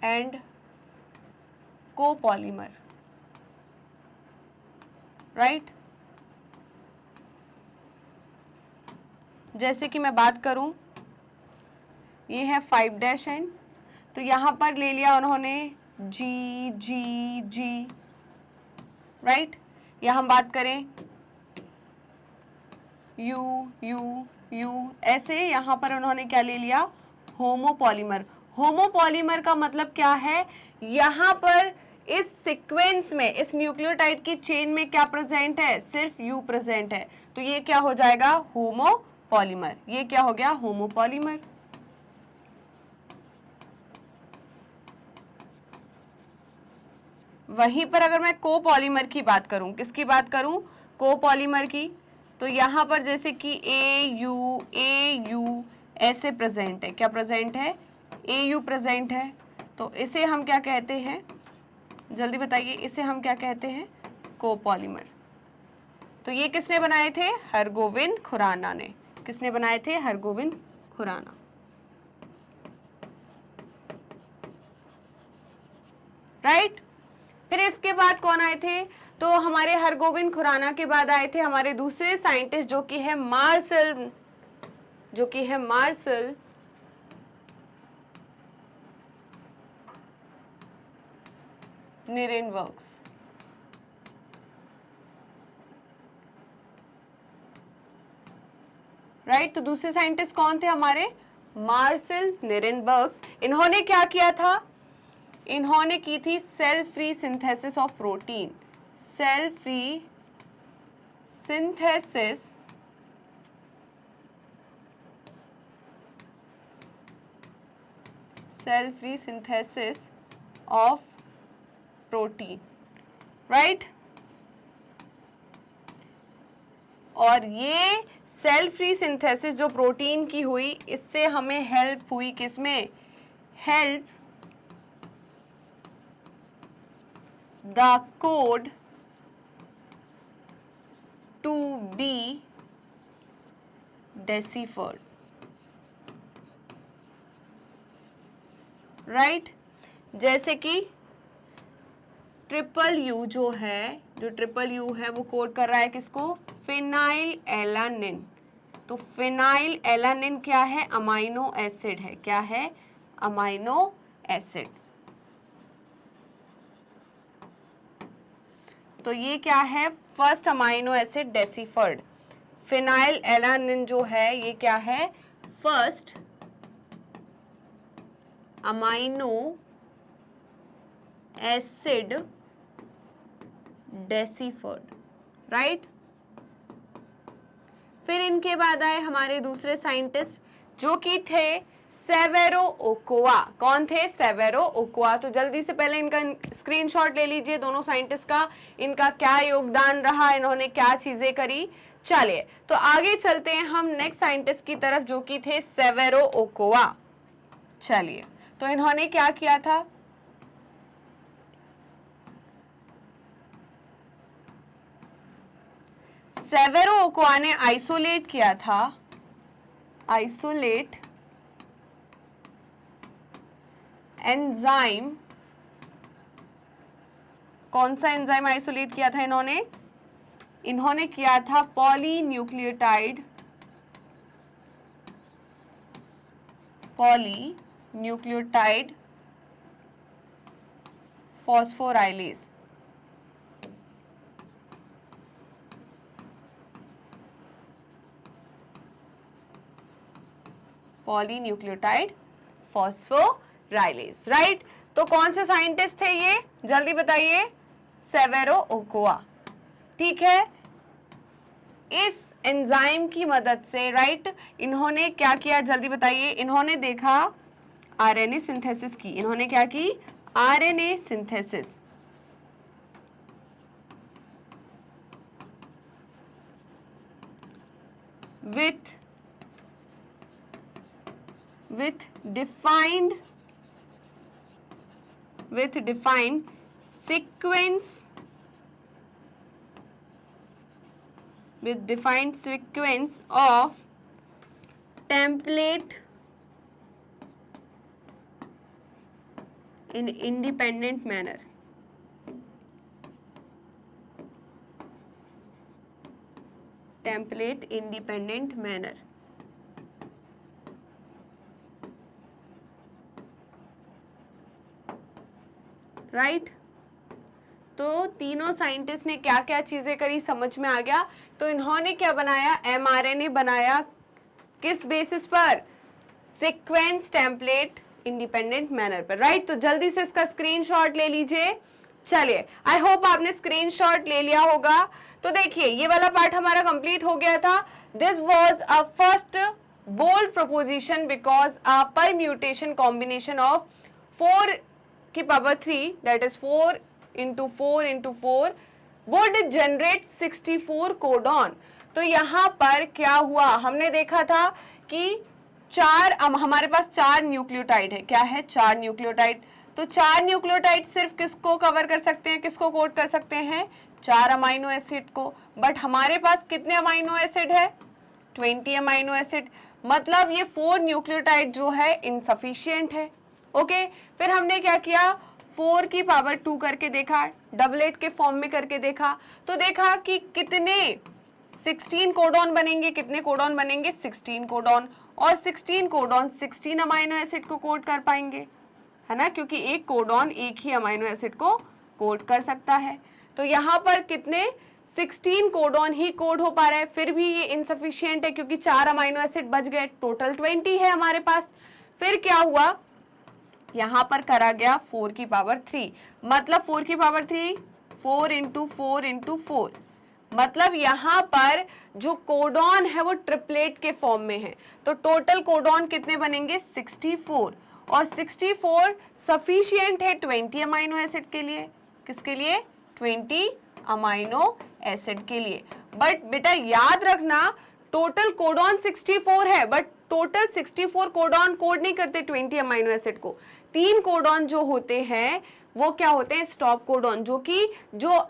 एंड कोपॉलीमर, राइट। जैसे कि मैं बात करूं, ये है 5' एंड, तो यहाँ पर ले लिया उन्होंने जी जी जी, राइट। या हम बात करें यू यू यू, ऐसे यहाँ पर उन्होंने क्या ले लिया, होमोपॉलीमर। होमोपॉलीमर का मतलब क्या है, यहाँ पर इस सीक्वेंस में, इस न्यूक्लियोटाइड की चेन में क्या प्रेजेंट है, सिर्फ यू प्रेजेंट है, तो ये क्या हो जाएगा, होमोपॉलीमर। ये क्या हो गया, होमोपॉलीमर। वहीं पर अगर मैं कोपॉलीमर की बात करूं, किसकी बात करूं, कोपॉलीमर की, तो यहाँ पर जैसे कि ए यू ऐसे प्रेजेंट है, क्या प्रेजेंट है, ए यू प्रेजेंट है, तो इसे हम क्या कहते हैं, जल्दी बताइए, इसे हम क्या कहते हैं, कोपॉलीमर। तो ये किसने बनाए थे, हरगोविंद खुराना ने। किसने बनाए थे, हरगोविंद खुराना। राइट, फिर इसके बाद कौन आए थे, तो हमारे हरगोविंद खुराना के बाद आए थे हमारे दूसरे साइंटिस्ट जो कि है मार्सेल, जो कि है मार्सेल निरेनबर्ग्स। राइट, तो दूसरे साइंटिस्ट कौन थे हमारे, मार्सेल निरेनबर्ग्स। इन्होंने क्या किया था, इन्होंने की थी cell free synthesis of protein, cell free synthesis cell free synthesis of protein, right. और ये सेल फ्री सिंथेसिस जो प्रोटीन की हुई, इससे हमें हेल्प हुई किसमें, help the code to be deciphered, right. जैसे कि ट्रिपल यू जो है, जो ट्रिपल यू है वो कोड कर रहा है किसको, फिनाइल एलानिन। तो फिनाइल एलानिन क्या है, अमाइनो एसिड है, क्या है, अमाइनो एसिड, तो ये क्या है, first amino acid deciphered. Phenyl alanine जो है ये क्या है, first amino acid deciphered, right. फिर इनके बाद आए हमारे दूसरे साइंटिस्ट जो कि थे सेवेरो ओकोआ। कौन थे, सेवेरो ओकोआ। तो जल्दी से पहले इनका स्क्रीनशॉट ले लीजिए दोनों साइंटिस्ट का, इनका क्या योगदान रहा, इन्होंने क्या चीजें करी। चलिए तो आगे चलते हैं हम नेक्स्ट साइंटिस्ट की तरफ जो कि थे सेवेरो ओकोआ। चलिए तो इन्होंने क्या किया था, सेवेरो ओकोआ ने आइसोलेट किया था, आइसोलेट एंजाइम। कौन सा एंजाइम आइसोलेट किया था इन्होंने, इन्होंने किया था polynucleotide, polynucleotide phosphorylase. Polynucleotide phosphorylase, right. तो कौन से साइंटिस्ट थे ये, जल्दी बताइए, सेवेरो ओकोआ, ठीक है। इस एंजाइम की मदद से, राइट, इन्होंने क्या किया, जल्दी बताइए। इन्होंने देखा आरएनए सिंथेसिस की, इन्होंने क्या की, RNA synthesis. with defined sequence, with defined sequence of template in independent manner, template independent manner, right. तो तीनों साइंटिस्ट ने क्या क्या चीजें करी समझ में आ गया। तो इन्होंने क्या बनाया, एमआरएनए बनाया, किस बेसिस पर, सीक्वेंस टेम्पलेट इंडिपेंडेंट मैनर पर, राइट। तो जल्दी से इसका स्क्रीनशॉट ले लीजिए। चलिए आई होप आपने स्क्रीनशॉट ले लिया होगा। तो देखिए ये वाला पार्ट हमारा कंप्लीट हो गया था। This was a first bold proposition because a permutation combination of 4 की power 3 that is 4 into 4 into 4 would generate 64 codon. तो यहाँ पर क्या हुआ, हमने देखा था कि हमारे पास 4 न्यूक्लियोटाइड है, क्या है, 4 न्यूक्लियोटाइड। तो 4 न्यूक्लियोटाइड सिर्फ किसको कवर कर सकते हैं, किसको कोड कर सकते हैं, 4 अमाइनो एसिड को। बट हमारे पास कितने अमाइनो एसिड है, 20 अमाइनो एसिड। मतलब ये 4 न्यूक्लियोटाइड जो है इनसफिशिएंट है। ओके फिर हमने क्या किया, 4 की पावर 2 करके देखा, डबलेट के फॉर्म में करके देखा। तो देखा कि कितने 16 कोडॉन बनेंगे, कितने कोडॉन बनेंगे, 16 कोडॉन। और 16 कोडॉन 16 अमाइनो एसिड को कोड कर पाएंगे, है ना, क्योंकि एक कोडॉन एक ही अमाइनो एसिड को कोड कर सकता है। तो यहाँ पर कितने 16 कोडॉन ही कोड हो पा रहे हैं, फिर भी ये इनसफिशिएंट है क्योंकि 4 अमाइनो एसिड बच गए, टोटल 20 है हमारे पास। फिर क्या हुआ, यहाँ पर करा गया 4 की पावर 3, मतलब 4 की पावर 3 4 into 4 into 4, मतलब यहाँ पर जो कोडॉन है वो ट्रिपलेट के फॉर्म में है। तो टोटल कोडॉन कितने बनेंगे, 64, और 64 सफिशिएंट है 20 अमाइनो एसिड के लिए। किसके लिए, 20 अमाइनो एसिड के लिए। बट बेटा याद रखना टोटल कोडॉन 64 है, बट टोटल 64 कोडॉन कोड नहीं करते 20 अमाइनो एसिड को। 3 कोडॉन जो होते हैं वो क्या होते हैं, स्टॉप कोडॉन, जो कि जो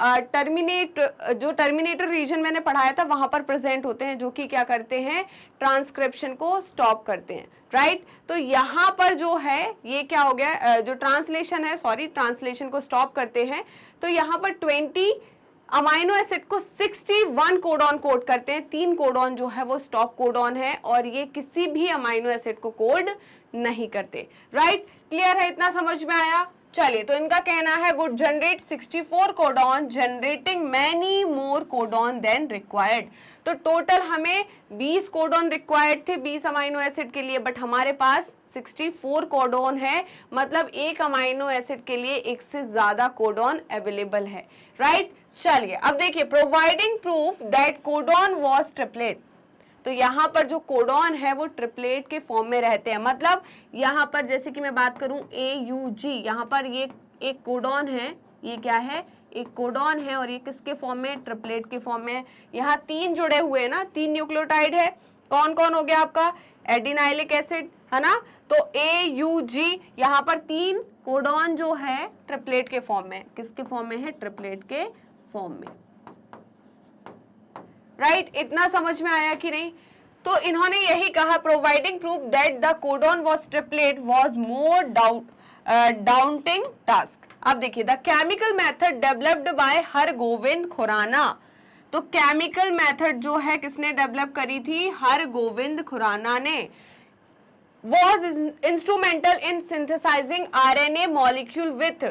टर्मिनेटर रीजन मैंने पढ़ाया था वहां पर प्रेजेंट होते हैं, जो कि क्या करते हैं, ट्रांसक्रिप्शन को स्टॉप करते हैं, राइट। तो यहाँ पर जो है ये क्या हो गया, जो ट्रांसलेशन है, सॉरी, ट्रांसलेशन को स्टॉप करते हैं। तो यहाँ पर 20 अमाइनो एसिड को 61 कोडॉन कोड करते हैं, 3 कोडॉन जो है वो स्टॉप कोडॉन है और ये किसी भी अमाइनो एसिड को कोड नहीं करते, राइट। क्लियर है, इतना समझ में आया। चलिए, तो इनका कहना है would generate 64 codon generating many more codon than required. तो टोटल हमें 20 कोडॉन रिक्वायर्ड थे 20 अमाइनो एसिड के लिए, बट हमारे पास 64 कोडॉन है, मतलब एक अमाइनो एसिड के लिए एक से ज्यादा कोडॉन अवेलेबल है, राइट। चलिए अब देखिए, providing proof that codon was triplet. तो यहाँ पर जो कोडॉन है वो ट्रिपलेट के फॉर्म में रहते हैं, मतलब यहाँ पर जैसे कि मैं बात करूं AUG, यहाँ पर ये एक कोडॉन है, ये क्या है, एक कोडॉन है, और ये किसके फॉर्म में, ट्रिपलेट के फॉर्म में। यहाँ 3 जुड़े हुए हैं ना, 3 न्यूक्लियोटाइड है, कौन कौन हो गया आपका, एडिनाइलिक एसिड है ना, तो AUG, यहाँ पर 3 कोडॉन जो है ट्रिपलेट के फॉर्म में, किसके फॉर्म में है, ट्रिपलेट के फॉर्म में, राइट। इतना समझ में आया कि नहीं। तो इन्होंने यही कहा, providing proof that the codon was triplet was more daunting task. अब देखिए, the chemical method developed by Hargobind Khorana. तो केमिकल मेथड जो है किसने डेवलप करी थी, हरगोविंद खुराना ने, was instrumental in synthesizing RNA molecule with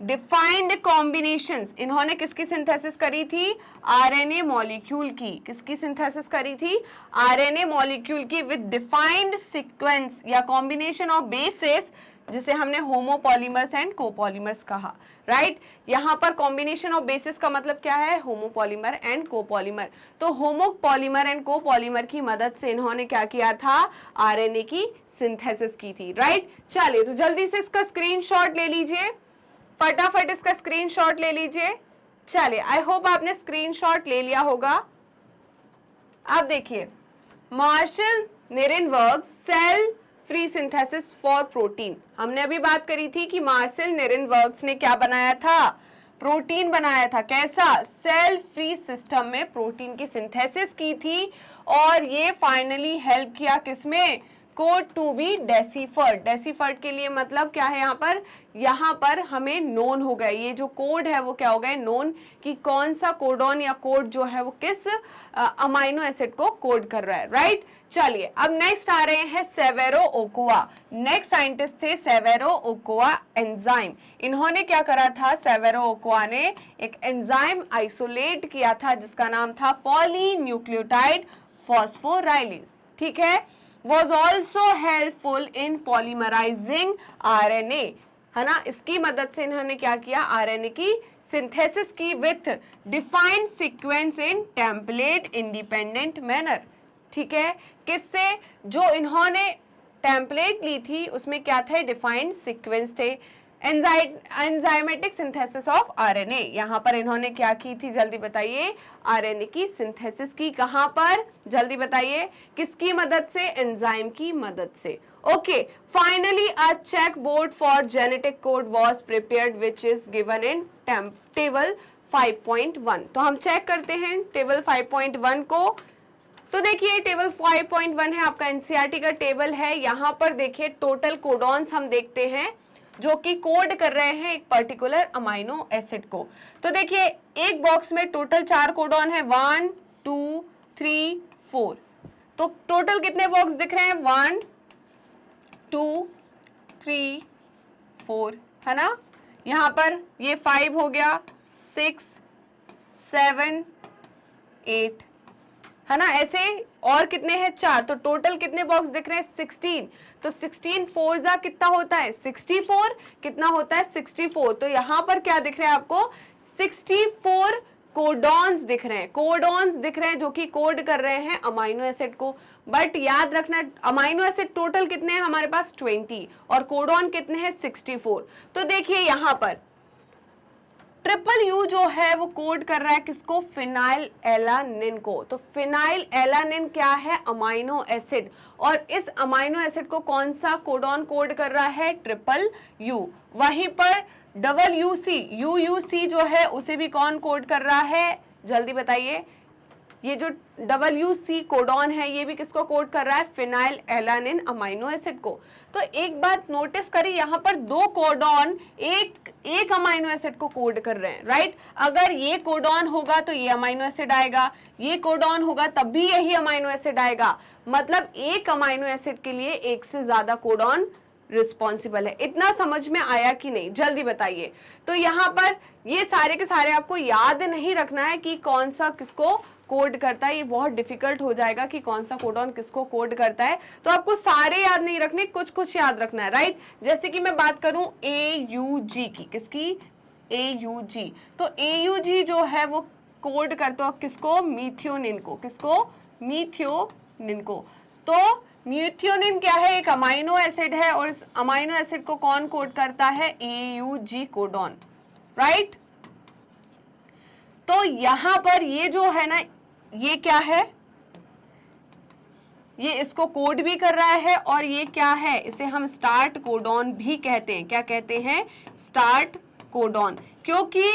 defined combinations. इन्होंने किसकी सिंथेसिस करी थी, आरएनए मॉलिक्यूल की, किसकी सिंथेसिस करी थी, आरएनए मॉलिक्यूल की, विद डिफाइंड सीक्वेंस या कॉम्बिनेशन ऑफ बेसिस, जिसे हमने होमोपॉलीमर्स एंड कोपॉलीमर्स कहा, राइट। यहाँ पर कॉम्बिनेशन ऑफ बेसिस का मतलब क्या है, होमोपॉलीमर एंड कोपॉलीमर। तो होमोपॉलीमर एंड कोपॉलीमर की मदद से इन्होंने क्या किया था, आरएनए की सिंथेसिस की थी, राइट। चलिए, तो जल्दी से इसका स्क्रीनशॉट ले लीजिए, फटाफट इसका स्क्रीनशॉट ले लीजिए। चलिए, आई होप आपने स्क्रीनशॉट ले लिया होगा। अब देखिए, Marshall Nirenberg cell free synthesis for protein. हमने अभी बात करी थी कि मार्शल निरेनबर्ग ने क्या बनाया था, प्रोटीन बनाया था। कैसा, सेल फ्री सिस्टम में प्रोटीन की सिंथेसिस की थी, और ये फाइनली हेल्प किया किसमें, code to be deciphered. Deciphered के लिए मतलब क्या है, यहाँ पर हमें नोन हो गया, ये जो कोड है वो क्या हो गया, नोन, कि कौन सा कोडॉन या कोड जो है वो किस अमाइनो एसिड को कोड कर रहा है, राइट। चलिए, अब नेक्स्ट आ रहे हैं सेवेरो ओकोआ। नेक्स्ट साइंटिस्ट थे सेवेरो ओकोआ एंजाइम। इन्होंने क्या करा था, सेवेरो ओकोआ ने एक एंजाइम आइसोलेट किया था जिसका नाम था पॉलीन्यूक्लियोटाइड फॉस्फोराइलेज, ठीक है। was also helpful in polymerizing RNA, है ना। इसकी मदद से इन्होंने क्या किया, आरएनए की सिंथेसिस की with defined sequence in template independent manner, ठीक है। किससे, जो इन्होंने टेम्पलेट ली थी उसमें क्या थे, डिफाइंड सीक्वेंस थे। एंजाइमेटिक सिंथेसिस ऑफ आरएनए, यहाँ पर इन्होंने क्या की थी, जल्दी बताइए, आरएनए की सिंथेसिस की, कहाँ पर, जल्दी बताइए, किसकी मदद से, एंजाइम की मदद से। Okay, finally a check board for genetic code was prepared which is given in table 5.1। तो हम चेक करते हैं टेबल 5.1 को। तो देखिए, टेबल 5.1 है आपका, एनसीईआरटी का टेबल है। यहाँ पर देखिए टोटल कोडॉन्स हम देखते हैं जो कि कोड कर रहे हैं एक पर्टिकुलर अमाइनो एसिड को। तो देखिए, एक बॉक्स में टोटल 4 कोडॉन है, 1 2 3 4। तो टोटल कितने बॉक्स दिख रहे हैं, 1 2 3 4, है ना। यहाँ पर ये 5 हो गया, 6 7 8, है ना। ऐसे और कितने हैं, 4। तो टोटल कितने बॉक्स दिख रहे हैं, 16। तो 16 4 जा कितना होता है, 64। कितना होता है, 64। तो यहाँ पर क्या दिख रहा है आपको, 64 कोडॉन्स दिख रहे हैं, कोडॉन्स दिख रहे हैं जो कि कोड कर रहे हैं अमाइनो एसिड को। बट याद रखना, अमाइनो एसिड टोटल कितने हैं हमारे पास, 20, और कोडॉन कितने हैं, 64। तो देखिए यहाँ पर ट्रिपल यू जो है वो कोड कर रहा है किसको, फिनाइल एलानिन को। तो फिनाइल एलानिन क्या है, अमाइनो एसिड, और इस अमाइनो एसिड को कौन सा कोडॉन कोड कर रहा है, ट्रिपल यू। वहीं पर डबल यूसी जो है उसे भी कौन कोड कर रहा है, जल्दी बताइए। ये जो WC कोडॉन है ये भी किसको कोड कर रहा है, फिनाइल एलानिन अमाइनो एसिड को। तो एक बात नोटिस करिए, यहाँ पर 2 कोडॉन एक अमाइनो एसिड को कोड कर रहे हैं, राइट। अगर ये कोडॉन होगा तो ये अमाइनो एसिड आएगा, ये कोडॉन होगा तब भी यही अमाइनो एसिड आएगा। मतलब एक अमाइनो एसिड के लिए एक से ज्यादा कोडॉन रिस्पॉन्सिबल है। इतना समझ में आया कि नहीं, जल्दी बताइए। तो यहाँ पर ये सारे के सारे आपको याद नहीं रखना है कि कौन सा किसको कोड करता है, ये बहुत डिफिकल्ट हो जाएगा कि कौन सा कोडॉन किसको कोड करता है। तो आपको सारे याद नहीं रखने, कुछ कुछ याद रखना है, राइट। जैसे कि मैं बात करूं AUG की, किसकी, AUG, तो AUG जो है वो कोड करता है किसको, मीथियोनिन को, किसको, मीथियोनिन को। तो मीथियोनिन क्या है, एक अमाइनो एसिड है, और इस अमाइनो एसिड को कौन कोड करता है, AUG कोडॉन, राइट। तो यहां पर ये जो है ना, ये क्या है, ये इसको कोड भी कर रहा है, और ये क्या है, इसे हम स्टार्ट कोडॉन भी कहते हैं। क्या कहते हैं, स्टार्ट कोडॉन, क्योंकि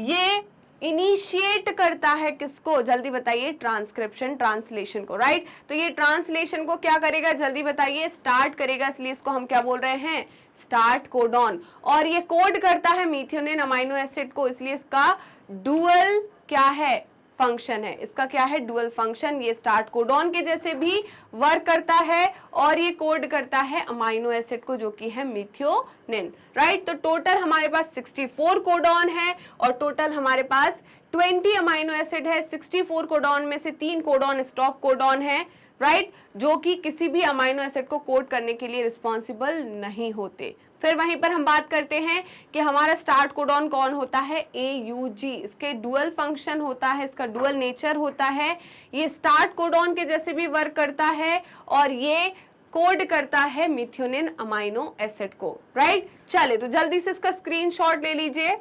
ये इनिशिएट करता है किसको, जल्दी बताइए, ट्रांसक्रिप्शन, ट्रांसलेशन को, राइट। तो ये ट्रांसलेशन को क्या करेगा, जल्दी बताइए, स्टार्ट करेगा, इसलिए इसको हम क्या बोल रहे हैं, स्टार्ट कोडॉन। और ये कोड करता है मीथियोनिन अमाइनो एसिड को, इसलिए इसका डुअल क्या है, फंक्शन है। इसका क्या है, डुअल फंक्शन। ये स्टार्ट कोडॉन के जैसे भी वर्क करता है, और ये कोड करता है अमाइनो एसिड को, जो कि है मीथियोनिन, राइट। तो टोटल हमारे पास 64 कोडॉन है, और टोटल हमारे पास 20 अमाइनो एसिड है। 64 कोडॉन में से 3 कोडॉन स्टॉप कोडॉन है, राइट, जो कि किसी भी अमाइनो एसिड को कोड करने के लिए रिस्पॉन्सिबल नहीं होते। फिर वहीं पर हम बात करते हैं कि हमारा स्टार्ट कोडॉन कौन होता है, AUG। इसके डुअल फंक्शन होता है, इसका डुअल नेचर होता है, ये स्टार्ट कोडॉन के जैसे भी वर्क करता है, और ये कोड करता है मीथियोनिन अमाइनो एसिड को, राइट। चले तो जल्दी से इसका स्क्रीनशॉट ले लीजिए।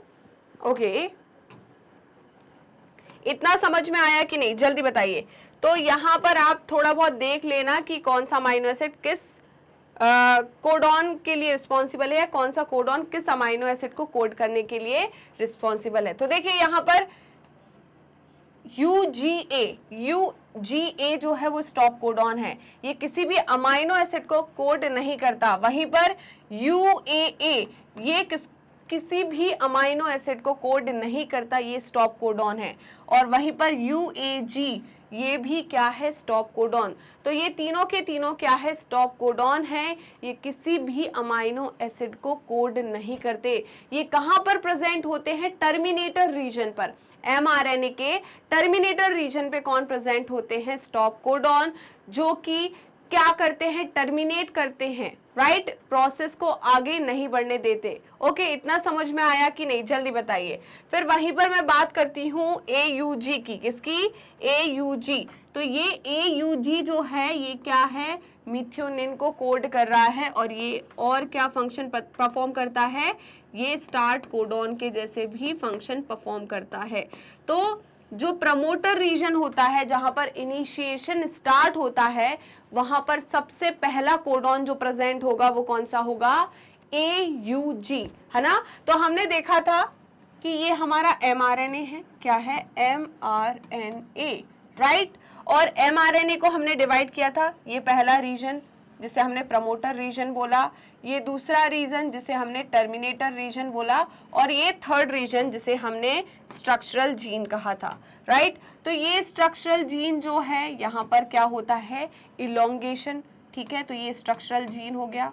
ओके, इतना समझ में आया कि नहीं, जल्दी बताइए। तो यहां पर आप थोड़ा बहुत देख लेना कि कौन सा अमाइनो एसिड किस कोडॉन के लिए रिस्पॉन्सिबल है, या कौन सा कोडॉन किस अमाइनो एसिड को कोड करने के लिए रिस्पॉन्सिबल है। तो देखिए यहाँ पर UGA जो है वो स्टॉप कोडॉन है, ये किसी भी अमाइनो एसिड को कोड नहीं करता। वहीं पर UAA ये किसी भी अमाइनो एसिड को कोड नहीं करता, ये स्टॉप कोडॉन है। और वहीं पर UAG ये भी क्या है, स्टॉप कोडॉन। तो ये तीनों के तीनों क्या है, स्टॉप कोडॉन है। ये किसी भी अमाइनो एसिड को कोड नहीं करते। ये कहां पर प्रेजेंट होते हैं, टर्मिनेटर रीजन पर। mRNA के टर्मिनेटर रीजन पे कौन प्रेजेंट होते हैं, स्टॉप कोडॉन, जो कि क्या करते हैं, टर्मिनेट करते हैं, राइट, प्रोसेस को आगे नहीं बढ़ने देते। ओके, इतना समझ में आया कि नहीं, जल्दी बताइए। फिर वहीं पर मैं बात करती हूँ AUG की, किसकी, AUG। तो ये AUG जो है ये क्या है, मीथियोनिन को कोड कर रहा है, और ये और क्या फंक्शन परफॉर्म करता है, ये स्टार्ट कोडॉन के जैसे भी फंक्शन परफॉर्म करता है। तो जो प्रमोटर रीजन होता है, जहां पर इनिशिएशन स्टार्ट होता है, वहां पर सबसे पहला कोडॉन जो प्रेजेंट होगा वो कौन सा होगा, AUG, है ना। तो हमने देखा था कि ये हमारा mRNA है, क्या है, mRNA, राइट। और mRNA को हमने डिवाइड किया था, ये पहला रीजन जिसे हमने प्रमोटर रीजन बोला, ये दूसरा रीजन जिसे हमने टर्मिनेटर रीजन बोला, और ये थर्ड रीजन जिसे हमने स्ट्रक्चरल जीन कहा था, राइट। तो ये स्ट्रक्चरल जीन जो है यहाँ पर क्या होता है, इलोंगेशन, ठीक है। तो ये स्ट्रक्चरल जीन हो गया।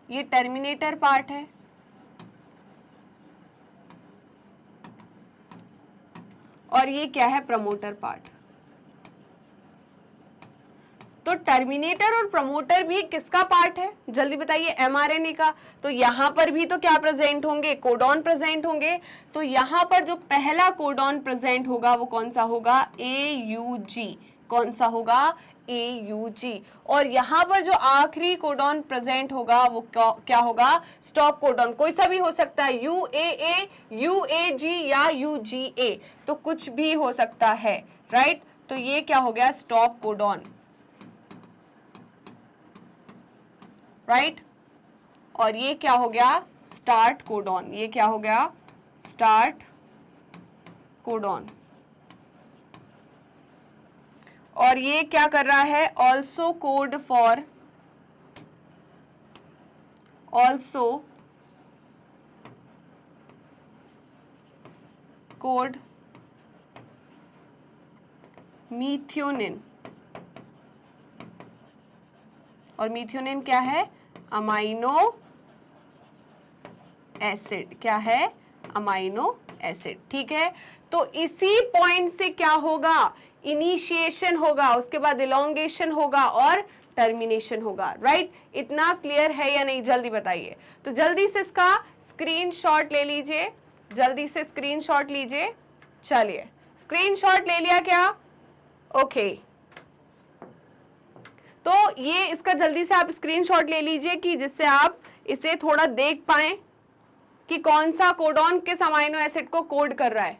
ये टर्मिनेटर पार्ट है, और ये क्या है, प्रमोटर पार्ट। तो टर्मिनेटर और प्रमोटर भी किसका पार्ट है, जल्दी बताइए, mRNA का। तो यहाँ पर भी तो क्या प्रेजेंट होंगे, कोडॉन प्रेजेंट होंगे। तो यहाँ पर जो पहला कोडॉन प्रेजेंट होगा वो कौन सा होगा, AUG, कौन सा होगा, AUG। और यहाँ पर जो आखिरी कोडॉन प्रेजेंट होगा वो क्या होगा, स्टॉप कोडॉन। कोई सा भी हो सकता है, UAA, UAG या UGA, तो कुछ भी हो सकता है, राइट। तो ये क्या हो गया, स्टॉप कोडॉन, राइट। और ये क्या हो गया, स्टार्ट कोडॉन। ये क्या हो गया, स्टार्ट कोडॉन। और ये क्या कर रहा है, also code for, also code मीथियोनिन, और मीथियोनिन क्या है? Amino acid. क्या है? Amino acid. ठीक है, तो इसी पॉइंट से क्या होगा? इनिशिएशन होगा, उसके बाद इलोंगेशन होगा और टर्मिनेशन होगा। राइट? इतना क्लियर है या नहीं? जल्दी बताइए। तो जल्दी से इसका स्क्रीनशॉट ले लीजिए, जल्दी से स्क्रीनशॉट लीजिए। चलिए, स्क्रीनशॉट ले लिया क्या? ओके, तो ये इसका जल्दी से आप स्क्रीनशॉट ले लीजिए कि जिससे आप इसे थोड़ा देख पाएं कि कौन सा कोडॉन किस अमाइनो एसिड को कोड कर रहा है।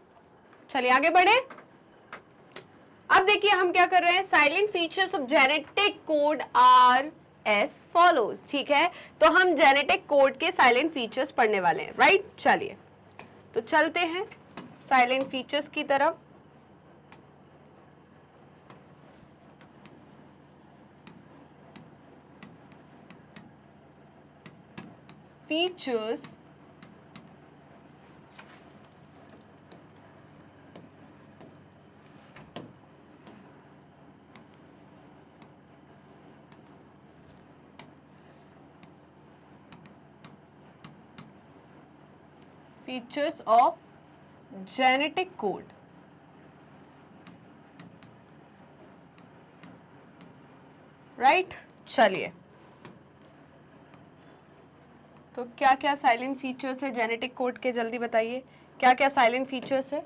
चलिए आगे बढ़े। अब देखिए हम क्या कर रहे हैं, salient features of genetic code are as follows. ठीक है, तो हम जेनेटिक कोड के साइलेंट फीचर्स पढ़ने वाले हैं। राइट? चलिए तो चलते हैं साइलेंट फीचर्स की तरफ। Features features of genetic code। Right? चलिए, तो क्या क्या साइलेंट फीचर्स है जेनेटिक कोड के? जल्दी बताइए क्या क्या साइलेंट फीचर्स है।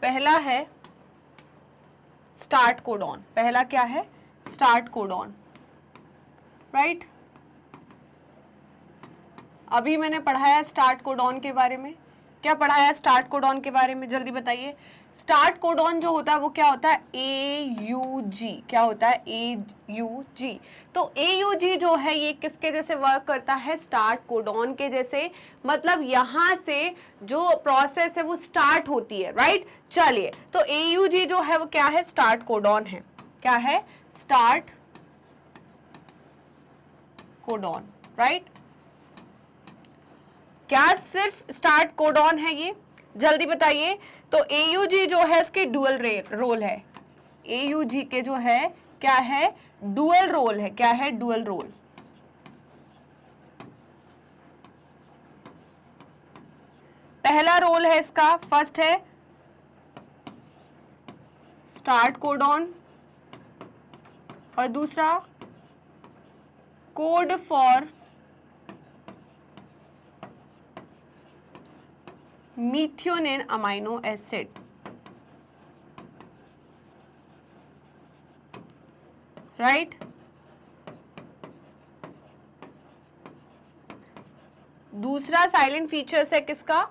पहला है स्टार्ट कोडॉन। पहला क्या है? Start codon. राइट? अभी मैंने पढ़ाया स्टार्ट कोडॉन के बारे में। क्या पढ़ाया स्टार्ट कोडॉन के बारे में? जल्दी बताइए। स्टार्ट कोडॉन जो होता है वो क्या होता है? AUG। क्या होता है? AUG। तो AUG जो है ये किसके जैसे वर्क करता है? स्टार्ट कोडॉन के जैसे। मतलब यहां से जो प्रोसेस है वो स्टार्ट होती है। राइट? चलिए, तो AUG जो है वो क्या है? स्टार्ट कोडॉन है। क्या है? Start codon. राइट? क्या सिर्फ स्टार्ट कोडॉन है ये? जल्दी बताइए। तो AUG जो है इसके डुअल रोल है। AUG के जो है क्या है? डुअल रोल है। क्या है? Dual role. पहला रोल है इसका, फर्स्ट है स्टार्ट कोडॉन और दूसरा code for मीथियोनिन amino acid. Right? दूसरा साइलेंट फीचर्स है किसका?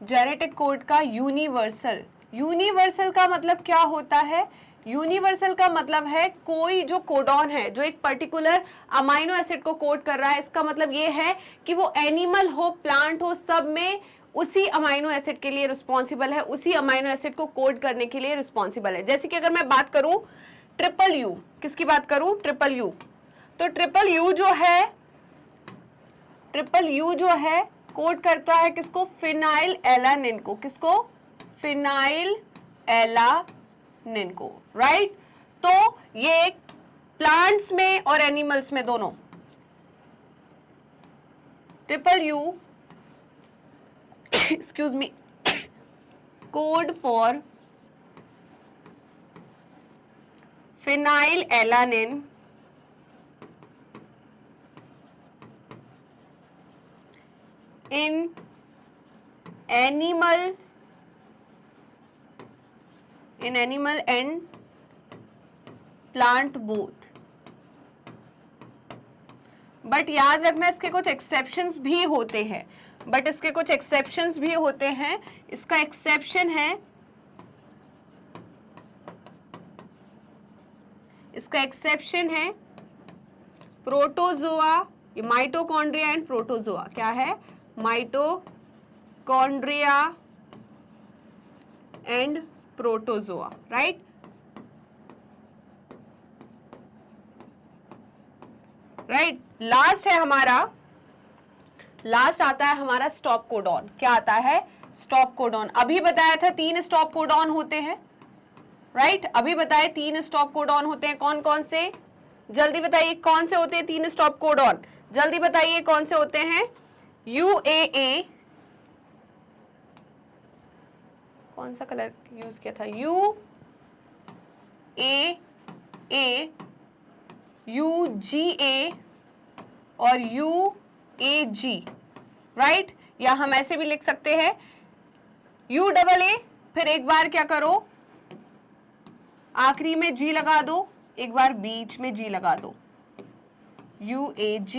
जेनेटिक कोड का यूनिवर्सल। यूनिवर्सल का मतलब क्या होता है? यूनिवर्सल का मतलब है कोई जो कोडॉन है जो एक पर्टिकुलर अमाइनो एसिड को कोड कर रहा है, इसका मतलब ये है कि वो एनिमल हो, प्लांट हो, सब में उसी अमाइनो एसिड के लिए रिस्पॉन्सिबल है, उसी अमाइनो एसिड को कोड करने के लिए रिस्पॉन्सिबल है। जैसे कि अगर मैं बात करूं ट्रिपल यू, किसकी बात करूं? Triple U. तो ट्रिपल यू जो है कोड करता है किसको? फिनाइल एलानिन को। किसको? फिनाइल एलानिन को। राइट? तो ये प्लांट्स में और एनिमल्स में दोनों triple U excuse me code for phenyl alanine in animal and plant both। But याद रखना इसके कुछ एक्सेप्शंस भी होते हैं। इसका एक्सेप्शन है प्रोटोजोआ, माइटोकॉन्ड्रिया एंड प्रोटोजोआ। क्या है? Mitochondria and protozoa. Right? Last है हमारा लास्ट आता है हमारा स्टॉप कोडॉन। क्या आता है? Stop codon. अभी बताया था 3 स्टॉप कोडॉन होते हैं, राइट? अभी बताए 3 स्टॉप कोडॉन होते हैं। कौन कौन से? जल्दी बताइए कौन से होते हैं 3 स्टॉप कोडॉन? जल्दी बताइए कौन से होते हैं? UAA, कौन सा कलर यूज किया था? UAA, UGA और UAG, राइट? या हम ऐसे भी लिख सकते हैं UAA, फिर एक बार क्या करो, आखिरी में G लगा दो, एक बार बीच में G लगा दो, UAG।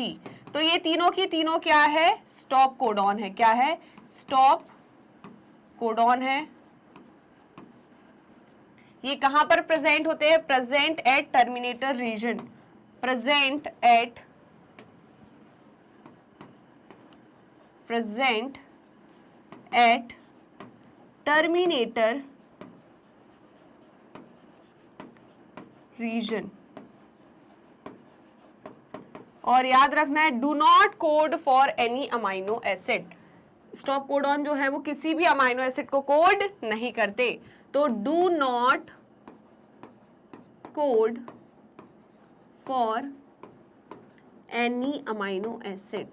तो ये तीनों की तीनों क्या है? स्टॉप कोडॉन है। क्या है? स्टॉप कोडॉन है। ये कहां पर प्रेजेंट होते हैं? Present at terminator region. Present at terminator region. और याद रखना है, do not code for any amino acid. Stop codon जो है वो किसी भी अमाइनो एसिड को कोड नहीं करते। तो do not code for any amino acid,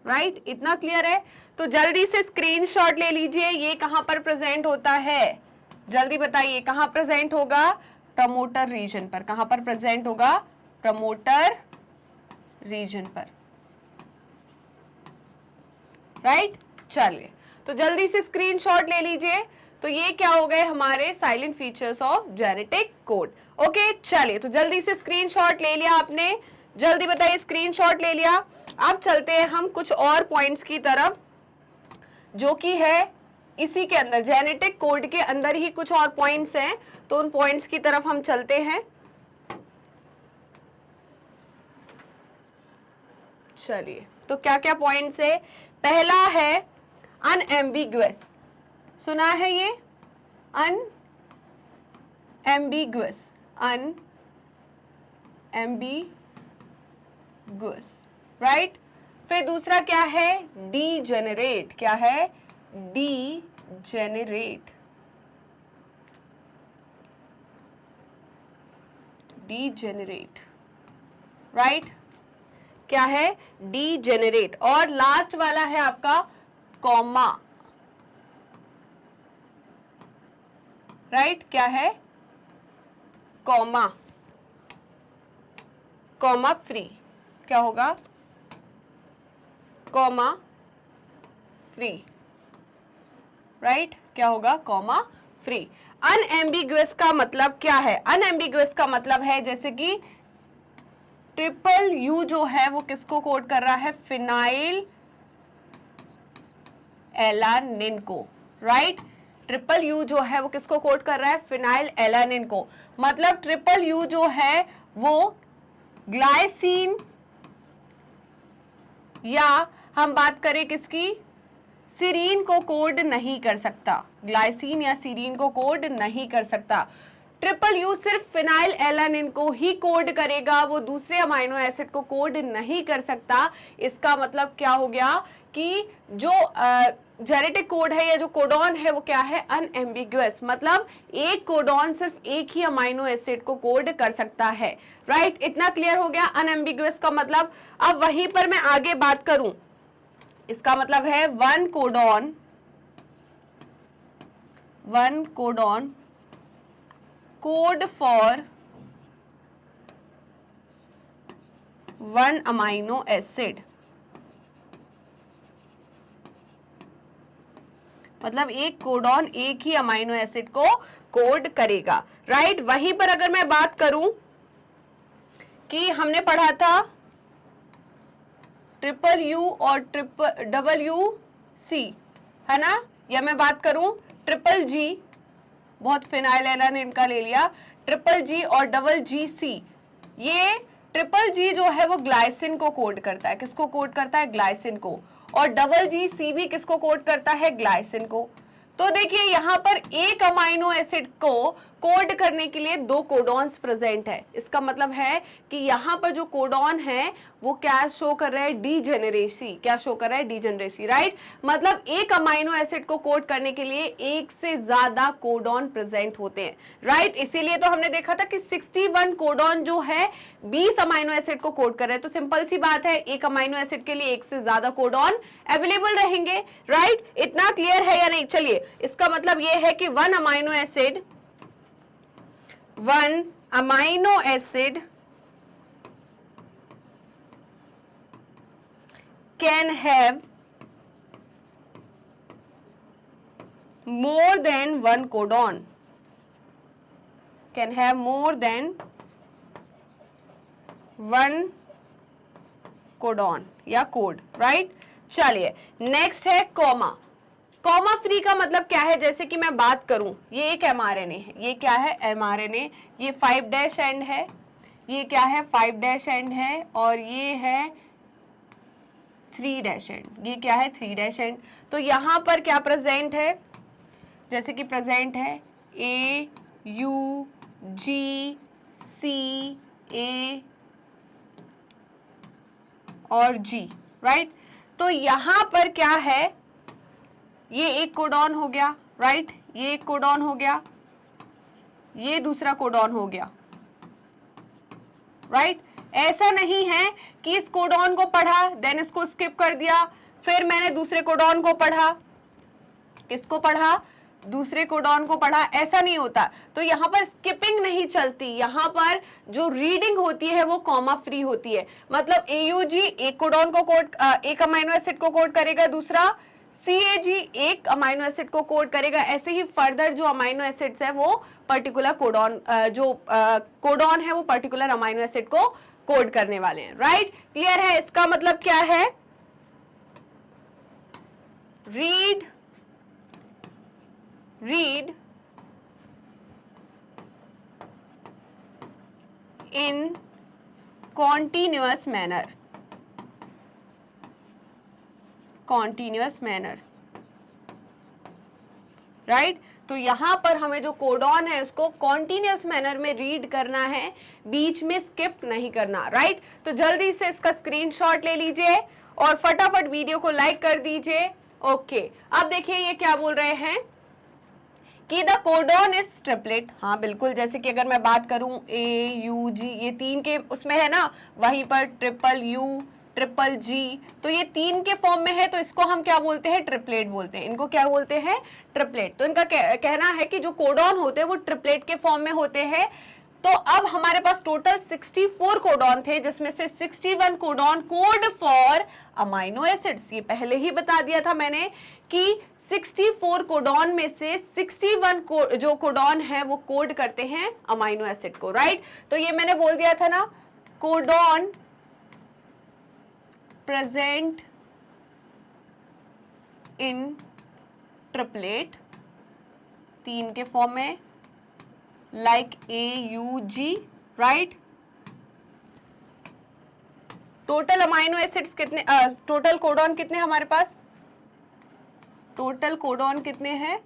right? इतना क्लियर है? तो जल्दी से स्क्रीनशॉट ले लीजिए। ये कहां पर प्रेजेंट होता है? जल्दी बताइए कहां प्रेजेंट होगा? प्रमोटर रीजन पर। कहां पर प्रेजेंट होगा? प्रमोटर रीजन पर, राइट? चलिए, तो जल्दी से स्क्रीनशॉट ले लीजिए। तो ये क्या हो गए हमारे silent features of genetic code. Okay, चलिए, तो जल्दी से स्क्रीनशॉट ले लिया आपने? जल्दी बताइए, स्क्रीनशॉट ले लिया? अब चलते हैं हम कुछ और पॉइंट्स की तरफ, जो कि है इसी के अंदर, जेनेटिक कोड के अंदर ही कुछ और पॉइंट्स हैं। तो उन पॉइंट्स की तरफ हम चलते हैं। चलिए, तो क्या क्या पॉइंट्स है? पहला है अनएम्बिगुअस। सुना है ये? Unambiguous, right? फिर दूसरा क्या है? डीजेनरेट। क्या है? Degenerate, right? क्या है? डीजेनरेट। और लास्ट वाला है आपका कॉमा, राइट? क्या है? Comma, comma free. क्या होगा? Comma free, right? क्या होगा? Comma free. अनएम्बिगुअस का मतलब क्या है? अनएम्बिगुअस का मतलब है जैसे कि ट्रिपल यू जो है वो किसको कोड कर रहा है? फिनाइल एलानिन को, राइट? ट्रिपल यू जो है वो किसको कोड कर रहा है? फिनाइल एलानिन को। मतलब ट्रिपल यू जो है वो ग्लाइसिन, या हम बात करें किसकी? सीरीन को कोड नहीं कर सकता। ग्लाइसिन या सीरीन को कोड नहीं कर सकता। ट्रिपल यू सिर्फ फिनाइल एलानिन को ही कोड करेगा, वो दूसरे अमाइनो एसिड को कोड नहीं कर सकता। इसका मतलब क्या हो गया कि जो जेनेटिक कोड है या जो कोडॉन है वो क्या है? अनएम्बिगुअस। मतलब एक कोडॉन सिर्फ एक ही अमाइनो एसिड को कोड कर सकता है, राइट? इतना क्लियर हो गया अनएम्बिगुअस का मतलब। अब वहीं पर मैं आगे बात करूं, इसका मतलब है one codon code for one amino acid. मतलब एक कोडॉन एक ही अमाइनो एसिड को कोड करेगा, राइट? वहीं पर अगर मैं बात करूं कि हमने पढ़ा था ट्रिपल यू और डबल यू सी, है ना? या मैं बात करूं ट्रिपल जी, बहुत फिनाइल एलानिन का ले लिया, ट्रिपल जी और डबल जी सी। ये ट्रिपल जी जो है वो ग्लाइसिन को कोड करता है। किसको कोड करता है? ग्लाइसिन को। और डबल जी सी भी किसको कोड करता है? ग्लाइसिन को। तो देखिए यहाँ पर एक अमाइनो एसिड को कोड करने के लिए 2 कोडॉन्स प्रेजेंट है। इसका मतलब है कि यहाँ पर जो कोडॉन है वो क्या शो कर रहा है, डीजेनरेसी, क्या शो कर रहा है, डीजेनरेसी, राइट। मतलब एक अमाइनो एसिड को कोड करने के लिए एक से ज्यादा कोडॉन प्रेजेंट होते हैं, राइट। इसीलिए तो हमने देखा था कि 61 कोडॉन जो है 20 अमाइनो एसिड को कोड कर रहे हैं। तो सिंपल सी बात है, एक अमाइनो एसिड के लिए एक से ज्यादा कोडॉन अवेलेबल रहेंगे, राइट। इतना क्लियर है या नहीं? चलिए, इसका मतलब ये है कि one amino acid can have more than one codon, can have more than one codon या कोड, राइट। चलिए, नेक्स्ट है कॉमा। कॉमा फ्री का मतलब क्या है? जैसे कि मैं बात करूं, ये एक mRNA है, ये क्या है, mRNA, ये 5' एंड है, ये क्या है, 5' एंड है, और ये है 3' एंड, ये क्या है, 3' एंड। तो यहां पर क्या प्रेजेंट है? जैसे कि प्रेजेंट है A, U, G, C, A और G, राइट। तो यहां पर क्या है, ये एक कोडॉन हो गया, राइट, ये एक कोडॉन हो गया, ये दूसरा कोडॉन हो गया, राइट। ऐसा नहीं है कि इस कोडॉन को पढ़ा देन इसको स्किप कर दिया, फिर मैंने दूसरे कोडॉन को पढ़ा, किसको पढ़ा, दूसरे कोडॉन को पढ़ा, ऐसा नहीं होता। तो यहाँ पर स्किपिंग नहीं चलती, यहाँ पर जो रीडिंग होती है वो कॉमा फ्री होती है। मतलब AUG एक कोडॉन को कोड, एक अमाइनो एसिड को कोड करेगा, दूसरा CAG एक अमाइनो एसिड को कोड करेगा। ऐसे ही फर्दर जो अमाइनो एसिड्स है वो पर्टिकुलर कोडॉन, जो कोडॉन है वो पर्टिकुलर अमाइनो एसिड को कोड करने वाले हैं, राइट। क्लियर है? इसका मतलब क्या है, read in continuous manner, right. तो यहां पर हमें जो कोडॉन है उसको कॉन्टिन्यूअस मैनर में रीड करना है, बीच में स्किप नहीं करना, राइट। तो जल्दी से इसका स्क्रीनशॉट ले लीजिए और फटाफट वीडियो को लाइक कर दीजिए। ओके, अब देखिए ये क्या बोल रहे हैं कि द कोडॉन इज ट्रिपलेट। हाँ बिल्कुल, जैसे कि अगर मैं बात करूं AUG, ये 3 के उसमें है ना, वहीं पर UU, GGG, तो ये 3 के फॉर्म में है, तो इसको हम क्या बोलते हैं, ट्रिपलेट बोलते हैं। इनको क्या बोलते हैं, ट्रिपलेट। तो इनका कहना है कि जो कोडॉन होते हैं वो ट्रिपलेट के फॉर्म में होते हैं। तो अब हमारे पास टोटल 64 कोडॉन थे, जिसमें से 61 codon code for amino acids. ये पहले ही बता दिया था मैंने कि 64 कोडॉन में से 61 जो कोडॉन है वो कोड करते हैं अमाइनो एसिड को, राइट। तो ये मैंने बोल दिया था ना, कोडॉन प्रेजेंट इन ट्रिपलेट, 3 के फॉर्म में, like AUG, right. Total amino acids कितने, टोटल कोडॉन कितने हमारे पास, टोटल कोडॉन कितने हैं,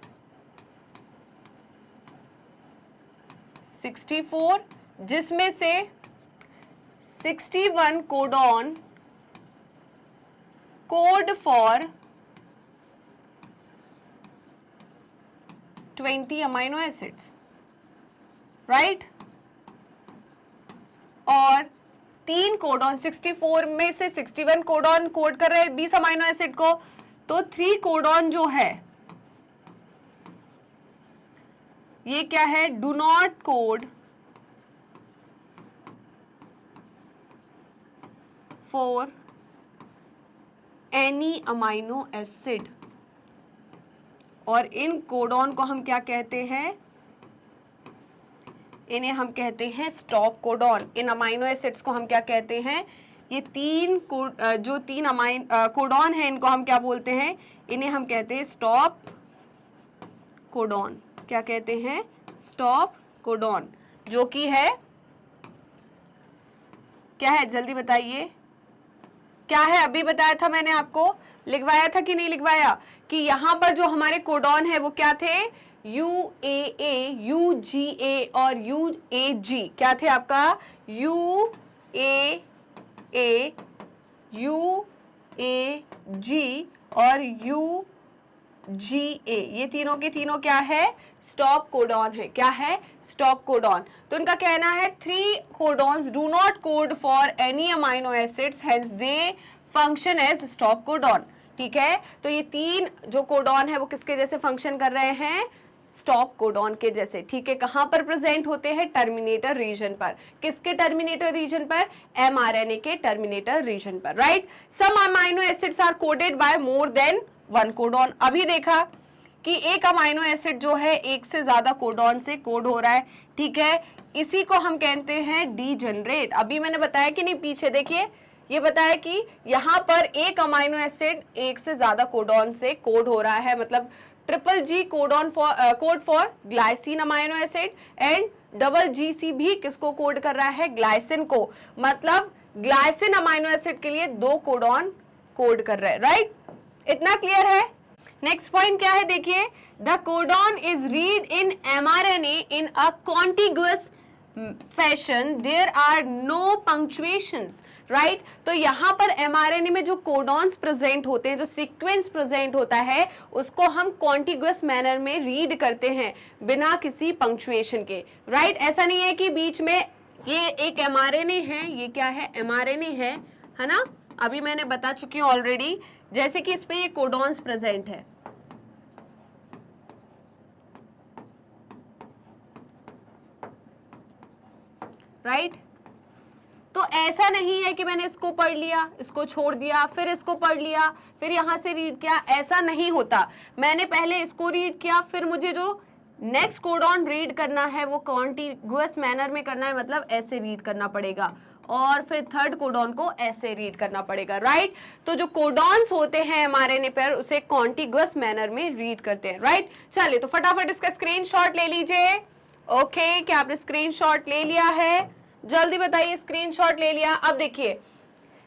64, जिसमें से 61 codon code for 20 amino acids, right. और 3 कोडॉन, 64 में से 61 कोडॉन कोड कर रहे हैं 20 अमाइनो एसिड को, तो 3 कोडॉन जो है ये क्या है, do not code for any amino acid. और इन कोडॉन को हम क्या कहते हैं, इन्हें हम कहते हैं स्टॉप कोडॉन। इन अमाइनो एसिड्स को हम क्या कहते हैं, ये 3 जो 3 कोडॉन है इनको हम क्या बोलते हैं, इन्हें हम कहते हैं स्टॉप कोडॉन। क्या कहते हैं, स्टॉप कोडॉन, जो कि है क्या है, जल्दी बताइए क्या है। अभी बताया था मैंने आपको, लिखवाया था कि नहीं लिखवाया, कि यहाँ पर जो हमारे कोडॉन है वो क्या थे, UAA, UGA और UAG क्या थे आपका? UAA, UAG और UGA, ये तीनों के तीनों क्या है? स्टॉप कोडॉन है। क्या है? Stop codon. तो इनका कहना है 3 codons do not code for any amino acids, hence they function as stop codon. ठीक है, तो ये 3 जो कोडॉन है वो किसके जैसे फंक्शन कर रहे हैं? स्टॉप कोडॉन के जैसे। ठीक है, कहां पर प्रेजेंट होते हैं? टर्मिनेटर रीजन पर। किसके टर्मिनेटर रीजन पर? mRNA के टर्मिनेटर रीजन पर, right. Some amino acids are coded by more than 1 codon. अभी देखा कि एक अमाइनो एसिड जो है एक से ज्यादा कोडॉन से कोड हो रहा है। ठीक है, इसी को हम कहते हैं डीजेनरेट। अभी मैंने बताया कि नहीं, पीछे देखिए, ये बताया कि यहाँ पर एक अमाइनो एसिड एक से ज्यादा कोडॉन से कोड हो रहा है, मतलब triple ji codon code for glycine amino acid and double GC भी किसको कोड कर रहा है? ग्लाइसिन को। मतलब ग्लाइसिन अमाइनो एसिड के लिए 2 कोडॉन कोड कर रहे हैं, राइट। इतना क्लियर है? नेक्स्ट पॉइंट क्या है देखिए, the codon is read in mRNA in a contiguous fashion, there are no punctuations, right. तो यहाँ पर mRNA में जो कोडॉन्स प्रेजेंट होते हैं, जो सीक्वेंस प्रेजेंट होता है, उसको हम कॉन्टिग्युअस मैनर में रीड करते हैं बिना किसी पंक्चुएशन के, राइट। ऐसा नहीं है कि बीच में ये एक mRNA है, ये क्या है? mRNA है ना। अभी मैंने बता चुकी हूँ ऑलरेडी, जैसे कि इस पे ये कोडॉन्स प्रेजेंट है, राइट। तो ऐसा नहीं है कि मैंने इसको पढ़ लिया, इसको छोड़ दिया, फिर इसको पढ़ लिया, फिर यहां से रीड किया, ऐसा नहीं होता। मैंने पहले इसको रीड किया, फिर मुझे जो नेक्स्ट कोडॉन रीड करना है वो कॉन्टिग्युअस मैनर में करना है, मतलब ऐसे रीड करना पड़ेगा, और फिर थर्ड कोडॉन को ऐसे रीड करना पड़ेगा, राइट। तो जो कोडॉन्स होते हैं mRNA पर, उसे कॉन्टिग्युअस मैनर में रीड करते हैं, राइट। चलिए तो फटाफट इसका स्क्रीनशॉट ले लीजिए। ओके, क्या आपने स्क्रीनशॉट ले लिया है? जल्दी बताइए, स्क्रीनशॉट ले लिया? अब देखिए,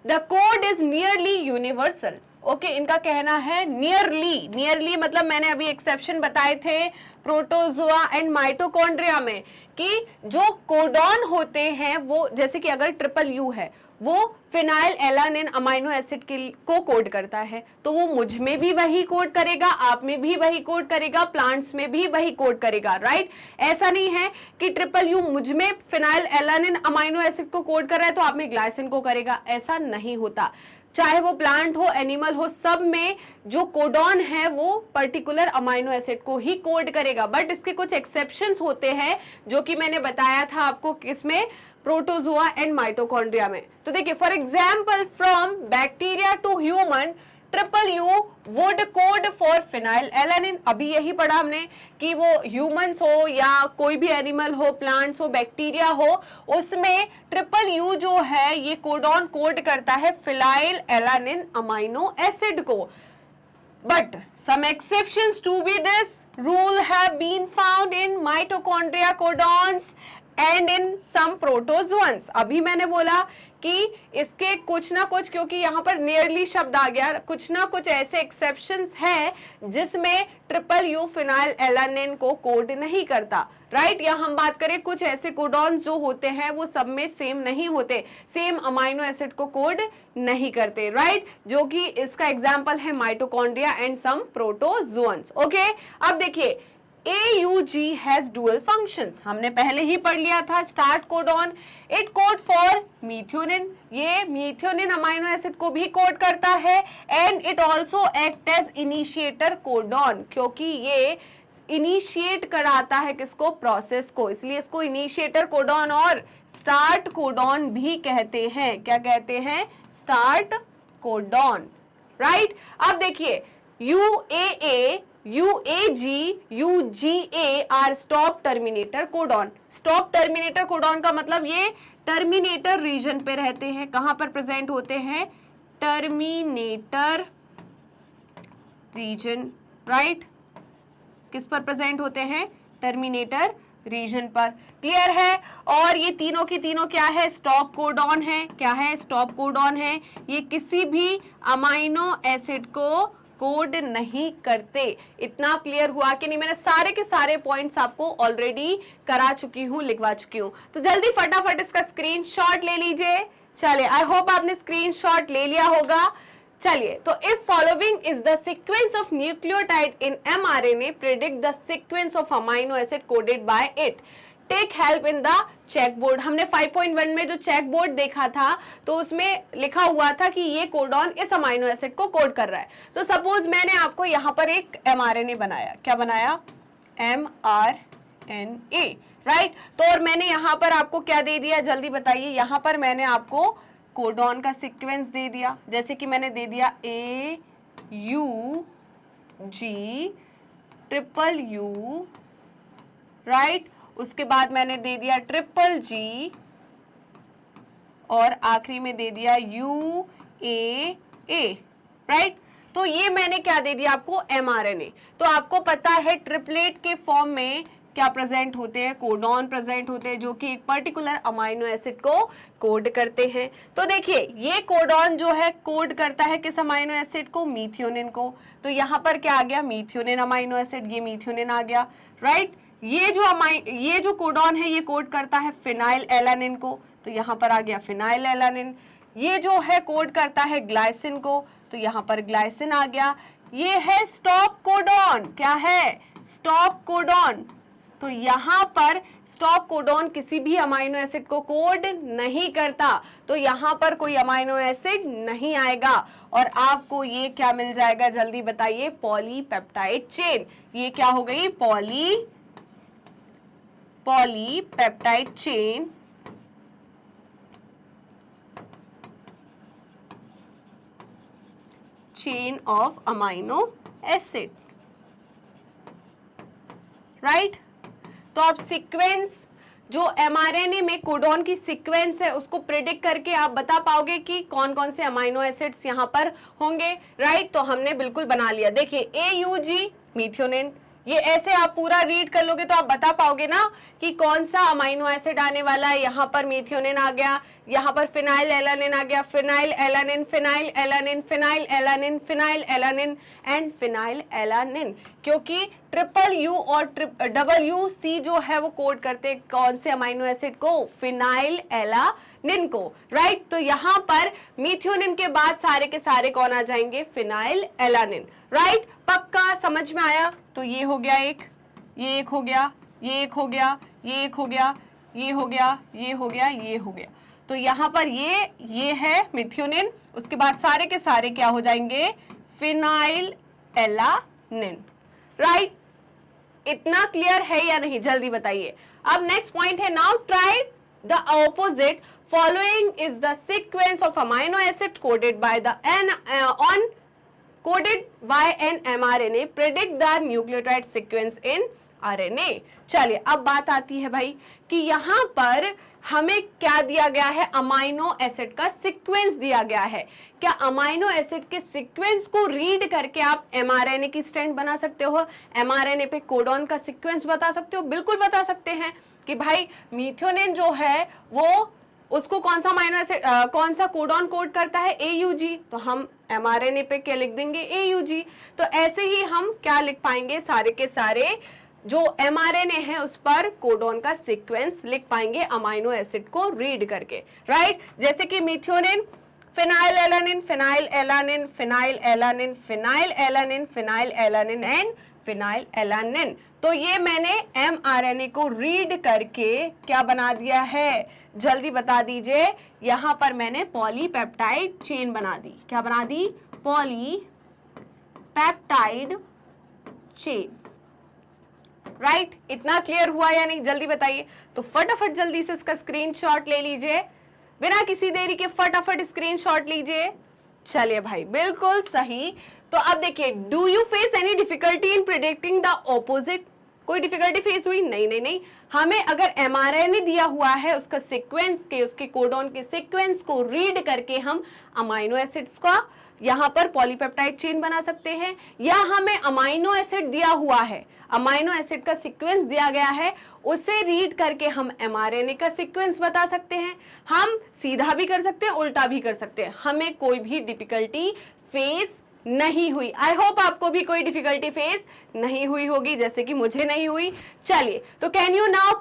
the code is nearly universal. Okay, इनका कहना है नियरली। नियरली मतलब मैंने अभी एक्सेप्शन बताए थे प्रोटोजोआ एंड माइटोकॉन्ड्रिया में, कि जो कोडॉन होते हैं वो, जैसे कि अगर ट्रिपल यू है, वो फिनाइल एलानिन अमाइनो एसिड को कोड करता है, तो वो मुझ में भी वही कोड करेगा, आप में भी वही कोड करेगा, प्लांट्स में भी वही कोड करेगा, राइट। ऐसा नहीं है कि ट्रिपल यू मुझ में फिनाइल एलानिन अमाइनो एसिड को कोड कर रहा है तो आप में ग्लाइसिन को करेगा, ऐसा नहीं होता। चाहे वो प्लांट हो, एनिमल हो, सब में जो कोडॉन है वो पर्टिकुलर अमाइनो एसिड को ही कोड करेगा। बट इसके कुछ एक्सेप्शंस होते हैं जो कि मैंने बताया था आपको, किसमें? प्रोटोजोआ एंड माइटोकॉन्ड्रिया में। तो देखिए, for example from bacteria to human, triple U would code for phenylalanine. अभी यही पढ़ा हमने कि वो ह्यूमंस हो या कोई भी एनिमल हो, प्लांट्स हो, बैक्टीरिया हो, उसमें ट्रिपल यू जो है ये कोडॉन कोड करता है फिनाइल एलानिन अमाइनो एसिड को। But some exceptions to be this rule have been found in mitochondria codons and in some protozoans। अभी मैंने बोला कि इसके कुछ ना कुछ, क्योंकि यहाँ पर नियरली शब्द आ गया, कुछ ना कुछ ऐसे एक्सेप्शंस हैं जिसमें ट्रिपल यू फिनाइल एलानिन को कोड नहीं करता, राइट। या हम बात करें कुछ ऐसे कोडॉन्स जो होते हैं वो सब में सेम नहीं होते, सेम अमाइनो एसिड को कोड नहीं करते, राइट। जो कि इसका एग्जाम्पल है mitochondria and some protozoans. Okay, अब देखिए, AUG has dual functions, हमने पहले ही पढ़ लिया था। Start codon, it code for methionine, ये मीथियोनिन अमाइनो एसिड को भी कोड करता है, and it also act as initiator codon, क्योंकि ये इनिशिएट कराता है किसको? प्रोसेस को, इसलिए इसको इनिशिएटर कोडॉन और स्टार्ट कोडॉन भी कहते हैं। क्या कहते हैं? Start codon, right. अब देखिए, UAA, UAG, UGA are stop terminator codon. Stop terminator codon का मतलब ये टर्मिनेटर रीजन पे रहते हैं। कहां पर प्रेजेंट होते हैं? Terminator region, right. किस पर प्रेजेंट होते हैं? टर्मिनेटर रीजन पर। क्लियर है? और ये तीनों की तीनों क्या है? स्टॉप कोडॉन है। क्या है? स्टॉप कोडॉन है। ये किसी भी अमाइनो एसिड को कोड नहीं करते। इतना क्लियर हुआ कि नहीं? मैंने सारे के सारे पॉइंट्स आपको ऑलरेडी करा चुकी हूँ, लिखवा चुकी हूँ। तो जल्दी फटाफट इसका स्क्रीनशॉट ले लीजिए। चलिए, आई होप आपने स्क्रीनशॉट ले लिया होगा। चलिए, तो if following is the sequence of nucleotide in mRNA, predict the sequence of amino acid coded by it, take help in the check board. हमने 5.1 में जो चेक बोर्ड देखा था तो उसमें लिखा हुआ था कि ये कोडॉन इस अमाइनो एसिड को कोड कर रहा है। तो सपोज मैंने आपको यहाँ पर एक mRNA बनाया, क्या बनाया? mRNA, right. तो और मैंने यहाँ पर आपको क्या दे दिया, जल्दी बताइए? यहाँ पर मैंने आपको कोडॉन का सीक्वेंस दे दिया, जैसे कि मैंने दे दिया AUG, राइट। उसके बाद मैंने दे दिया GGG और आखिरी में दे दिया UAA, राइट। तो ये मैंने क्या दे दिया आपको? mRNA। तो आपको पता है ट्रिपलेट के फॉर्म में क्या प्रेजेंट होते हैं? कोडॉन प्रेजेंट होते हैं, जो कि एक पर्टिकुलर अमाइनो एसिड को कोड करते हैं। तो देखिए, ये कोडॉन जो है कोड करता है किस अमाइनो एसिड को? मीथियोनिन को। तो यहाँ पर क्या आ गया? मीथियोनिन अमाइनो एसिड, ये मीथियोनिन आ गया, राइट। ये जो कोडॉन है ये कोड करता है फिनाइल एलानिन को, तो यहाँ पर आ गया फिनाइल एलानिन। ये जो है कोड करता है ग्लाइसिन को, तो यहाँ पर ग्लाइसिन आ गया। ये है स्टॉप कोडॉन, क्या है? Stop codon. तो यहाँ पर स्टॉप कोडॉन किसी भी अमाइनो एसिड को कोड नहीं करता, तो यहाँ पर कोई अमाइनो एसिड नहीं आएगा और आपको ये क्या मिल जाएगा? जल्दी बताइए? Polypeptide chain. ये क्या हो गई? Polypeptide chain, chain of amino acid, right. तो अब सीक्वेंस जो mRNA में कोडॉन की सीक्वेंस है उसको प्रेडिक्ट करके आप बता पाओगे कि कौन कौन से अमाइनो एसिड्स यहाँ पर होंगे, राइट। तो हमने बिल्कुल बना लिया। देखिए, AUG मीथियोनिन, ये ऐसे आप पूरा रीड कर लोगे तो आप बता पाओगे ना कि कौन सा अमाइनो एसिड आने वाला है। यहाँ पर मीथियोनिन आ गया, यहाँ पर फिनाइल एलानिन आ गया, phenyl alanine, phenyl alanine, phenyl alanine, phenyl alanine and phenyl alanine, क्योंकि ट्रिपल U और WC जो है वो कोड करते हैं कौन से अमाइनो एसिड को? फिनाइल एलानिन को, राइट। तो यहाँ पर मीथियोनिन के बाद सारे के सारे कौन आ जाएंगे? Phenylalanine, right. पक्का समझ में आया? तो ये हो गया एक, ये एक हो गया, ये एक हो गया, ये एक हो गया, ये हो गया, ये हो गया, ये हो गया। तो यहाँ पर ये है मीथियोनिन, उसके बाद सारे के सारे क्या हो जाएंगे? Phenylalanine, right. इतना क्लियर है या नहीं? जल्दी बताइए। अब नेक्स्ट पॉइंट है, now try the opposite, following is the sequence of amino acid coded by the coded by an mRNA, predict the nucleotide sequence in RNA। चलिए, अब बात आती है भाई कि यहाँ पर हमें क्या दिया गया है? अमाइनो एसिड का सीक्वेंस दिया गया है। क्या अमाइनो एसिड के सीक्वेंस को रीड करके आप mRNA की स्ट्रैंड बना सकते हो? mRNA पे कोडॉन का सीक्वेंस बता सकते हो? बिल्कुल बता सकते हैं कि भाई मीथियोनिन जो है वो उसको कौन सा अमाइनो एसिड कौन सा कोडॉन कोड करता है? AUG। तो हम mRNA पे क्या लिख देंगे? AUG। तो ऐसे ही हम क्या लिख पाएंगे? सारे के सारे जो mRNA है उस पर कोडॉन का सीक्वेंस लिख पाएंगे अमाइनो एसिड को रीड करके, राइट। जैसे कि मीथियोनिन, phenyl alanine, phenyl alanine, phenyl alanine, phenyl alanine, phenyl alanine and phenyl alanine. तो ये मैंने mRNA को रीड करके क्या बना दिया है? जल्दी बता दीजिए। यहाँ पर मैंने पॉलीपेप्टाइड चेन बना दी। क्या बना दी? Polypeptide chain, right. इतना क्लियर हुआ या नहीं? जल्दी बताइए। तो फटाफट जल्दी से इसका स्क्रीनशॉट ले लीजिए, बिना किसी देरी के फटाफट स्क्रीनशॉट लीजिए। चलिए भाई, बिल्कुल सही। तो अब देखिए, do you face any difficulty in predicting the opposite? कोई डिफिकल्टी फेस हुई? नहीं। हमें अगर mRNA दिया हुआ है उसका सीक्वेंस के, उसके कोडॉन के सीक्वेंस को रीड करके हम अमाइनो एसिड्स का यहाँ पर पॉलीपेप्टाइड चेन बना सकते हैं, या हमें अमाइनो एसिड दिया हुआ है, अमाइनो एसिड का सीक्वेंस दिया गया है, उसे रीड करके हम mRNA का सीक्वेंस बता सकते हैं। हम सीधा भी कर सकते हैं, उल्टा भी कर सकते हैं, हमें कोई भी डिफिकल्टी फेस नहीं हुई। आई होप आपको भी कोई डिफिकल्टी फेस नहीं हुई होगी, जैसे कि मुझे नहीं हुई। चलिए, तो can you now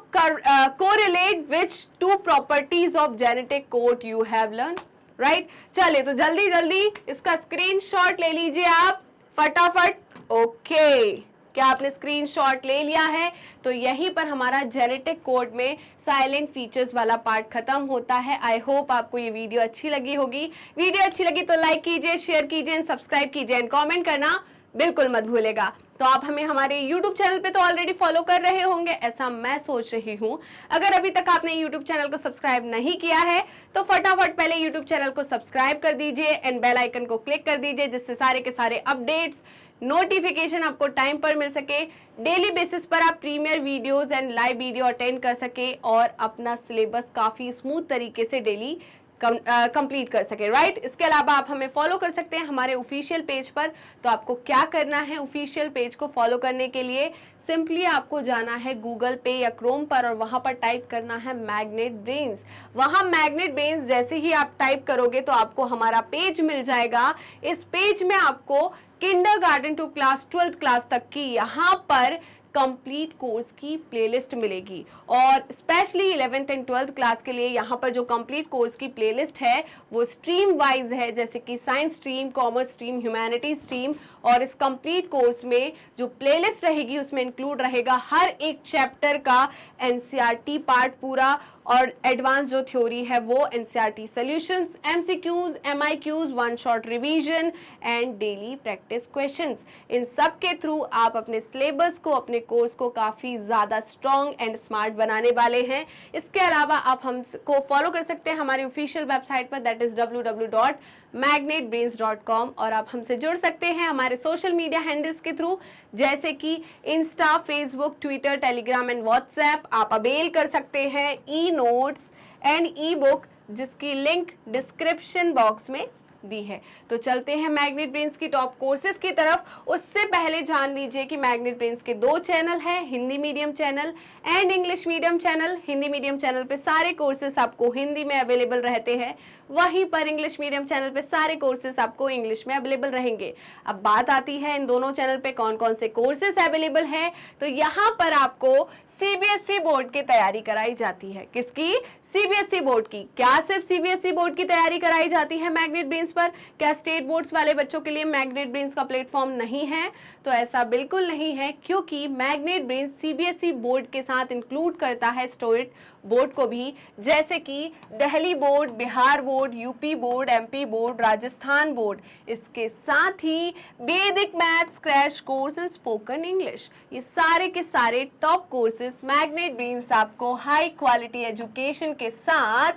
correlate which two properties of genetic code you have learn, right. चलिए, तो जल्दी जल्दी इसका स्क्रीनशॉट ले लीजिए आप फटाफट। ओके, क्या आपने स्क्रीनशॉट ले लिया है? तो यहीं पर हमारा जेनेटिक कोड में साइलेंट फीचर्स वाला पार्ट खत्म होता है। आई होप आपको ये वीडियो अच्छी लगी होगी। वीडियो अच्छी लगी तो लाइक कीजिए, शेयर कीजिए एंड सब्सक्राइब कीजिए एंड कमेंट करना बिल्कुल मत भूलेगा। तो आप हमें हमारे YouTube चैनल पे तो ऑलरेडी फॉलो कर रहे होंगे, ऐसा मैं सोच रही हूँ। अगर अभी तक आपने YouTube चैनल को सब्सक्राइब नहीं किया है तो फटाफट पहले YouTube चैनल को सब्सक्राइब कर दीजिए एंड बेल आइकन को क्लिक कर दीजिए, जिससे सारे के सारे अपडेट्स नोटिफिकेशन आपको टाइम पर मिल सके। डेली बेसिस पर आप premiere videos and live video attend कर सके और अपना सिलेबस काफ़ी स्मूथ तरीके से डेली कंप्लीट कर सके, राइट। इसके अलावा आप हमें फॉलो कर सकते हैं हमारे ऑफिशियल पेज पर। तो आपको क्या करना है ऑफिशियल पेज को फॉलो करने के लिए? सिंपली आपको जाना है गूगल पे या क्रोम पर और वहां पर टाइप करना है मैग्नेट ब्रेन्स। वहां मैग्नेट ब्रेन्स जैसे ही आप टाइप करोगे तो आपको हमारा पेज मिल जाएगा। इस पेज में आपको kindergarten to class 12th class तक की यहाँ पर कंप्लीट कोर्स की प्लेलिस्ट मिलेगी और specially 11th and 12th class के लिए यहाँ पर जो कंप्लीट कोर्स की प्लेलिस्ट है वो स्ट्रीम वाइज है, जैसे कि science stream, commerce stream, humanities stream. और इस कंप्लीट कोर्स में जो प्लेलिस्ट रहेगी उसमें इंक्लूड रहेगा हर एक चैप्टर का एनसीईआरटी पार्ट पूरा और एडवांस जो थ्योरी है वो NCERT solutions, MCQs, MIQs, one shot revision and daily practice questions. इन सब के थ्रू आप अपने सिलेबस को, अपने कोर्स को काफ़ी ज़्यादा स्ट्रॉन्ग एंड स्मार्ट बनाने वाले हैं। इसके अलावा आप हमको फॉलो कर सकते हैं हमारी ऑफिशियल वेबसाइट पर, दैट इज़ www.magnetbrains.com। और आप हमसे जुड़ सकते हैं हमारे सोशल मीडिया हैंडल्स के थ्रू, जैसे कि Insta, Facebook, Twitter, Telegram and WhatsApp. आप अवेल कर सकते हैं e notes and E book, जिसकी लिंक डिस्क्रिप्शन बॉक्स में दी है। तो चलते हैं मैग्नेट ब्रेन्स की टॉप कोर्सेज की तरफ। उससे पहले जान लीजिए कि मैग्नेट ब्रेन्स के 2 चैनल हैं, Hindi medium channel and English medium channel. Hindi medium channel पे सारे कोर्सेज आपको हिंदी में अवेलेबल रहते हैं, वहीं पर इंग्लिश मीडियम चैनल पे सारे कोर्सेज आपको इंग्लिश में अवेलेबल रहेंगे। अब बात आती है इन दोनों चैनल पे कौन कौन से कोर्सेज अवेलेबल है। तो यहाँ पर आपको सीबीएसई बोर्ड की तैयारी कराई जाती है। किसकी? सीबीएसई बोर्ड की। क्या सिर्फ सीबीएसई बोर्ड की तैयारी कराई जाती है मैग्नेट ब्रेन्स पर? क्या स्टेट बोर्ड्स वाले बच्चों के लिए मैग्नेट ब्रेन्स का प्लेटफॉर्म नहीं है? तो ऐसा बिल्कुल नहीं है, क्योंकि मैग्नेट ब्रेन्स सीबीएसई बोर्ड के साथ इंक्लूड करता है स्टेट बोर्ड को भी, जैसे कि Delhi board, Bihar board, UP board, MP board, Rajasthan board. इसके साथ ही वैदिक maths crash course and spoken English. ये सारे के सारे टॉप कोर्सेज मैग्नेट ब्रेन्स आपको हाई क्वालिटी एजुकेशन के साथ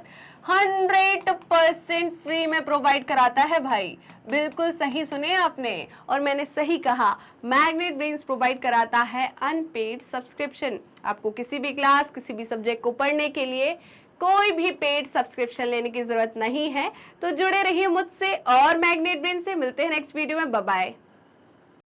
100% फ्री में प्रोवाइड कराता है भाई। बिल्कुल सही सुने आपने, और मैंने सही कहा, मैग्नेट ब्रेन्स प्रोवाइड कराता है अनपेड सब्सक्रिप्शन। आपको किसी भी क्लास, किसी भी सब्जेक्ट को पढ़ने के लिए कोई भी पेड सब्सक्रिप्शन लेने की जरूरत नहीं है। तो जुड़े रहिए मुझसे और मैग्नेट ब्रेन्स से। मिलते हैं नेक्स्ट वीडियो में। Bye bye.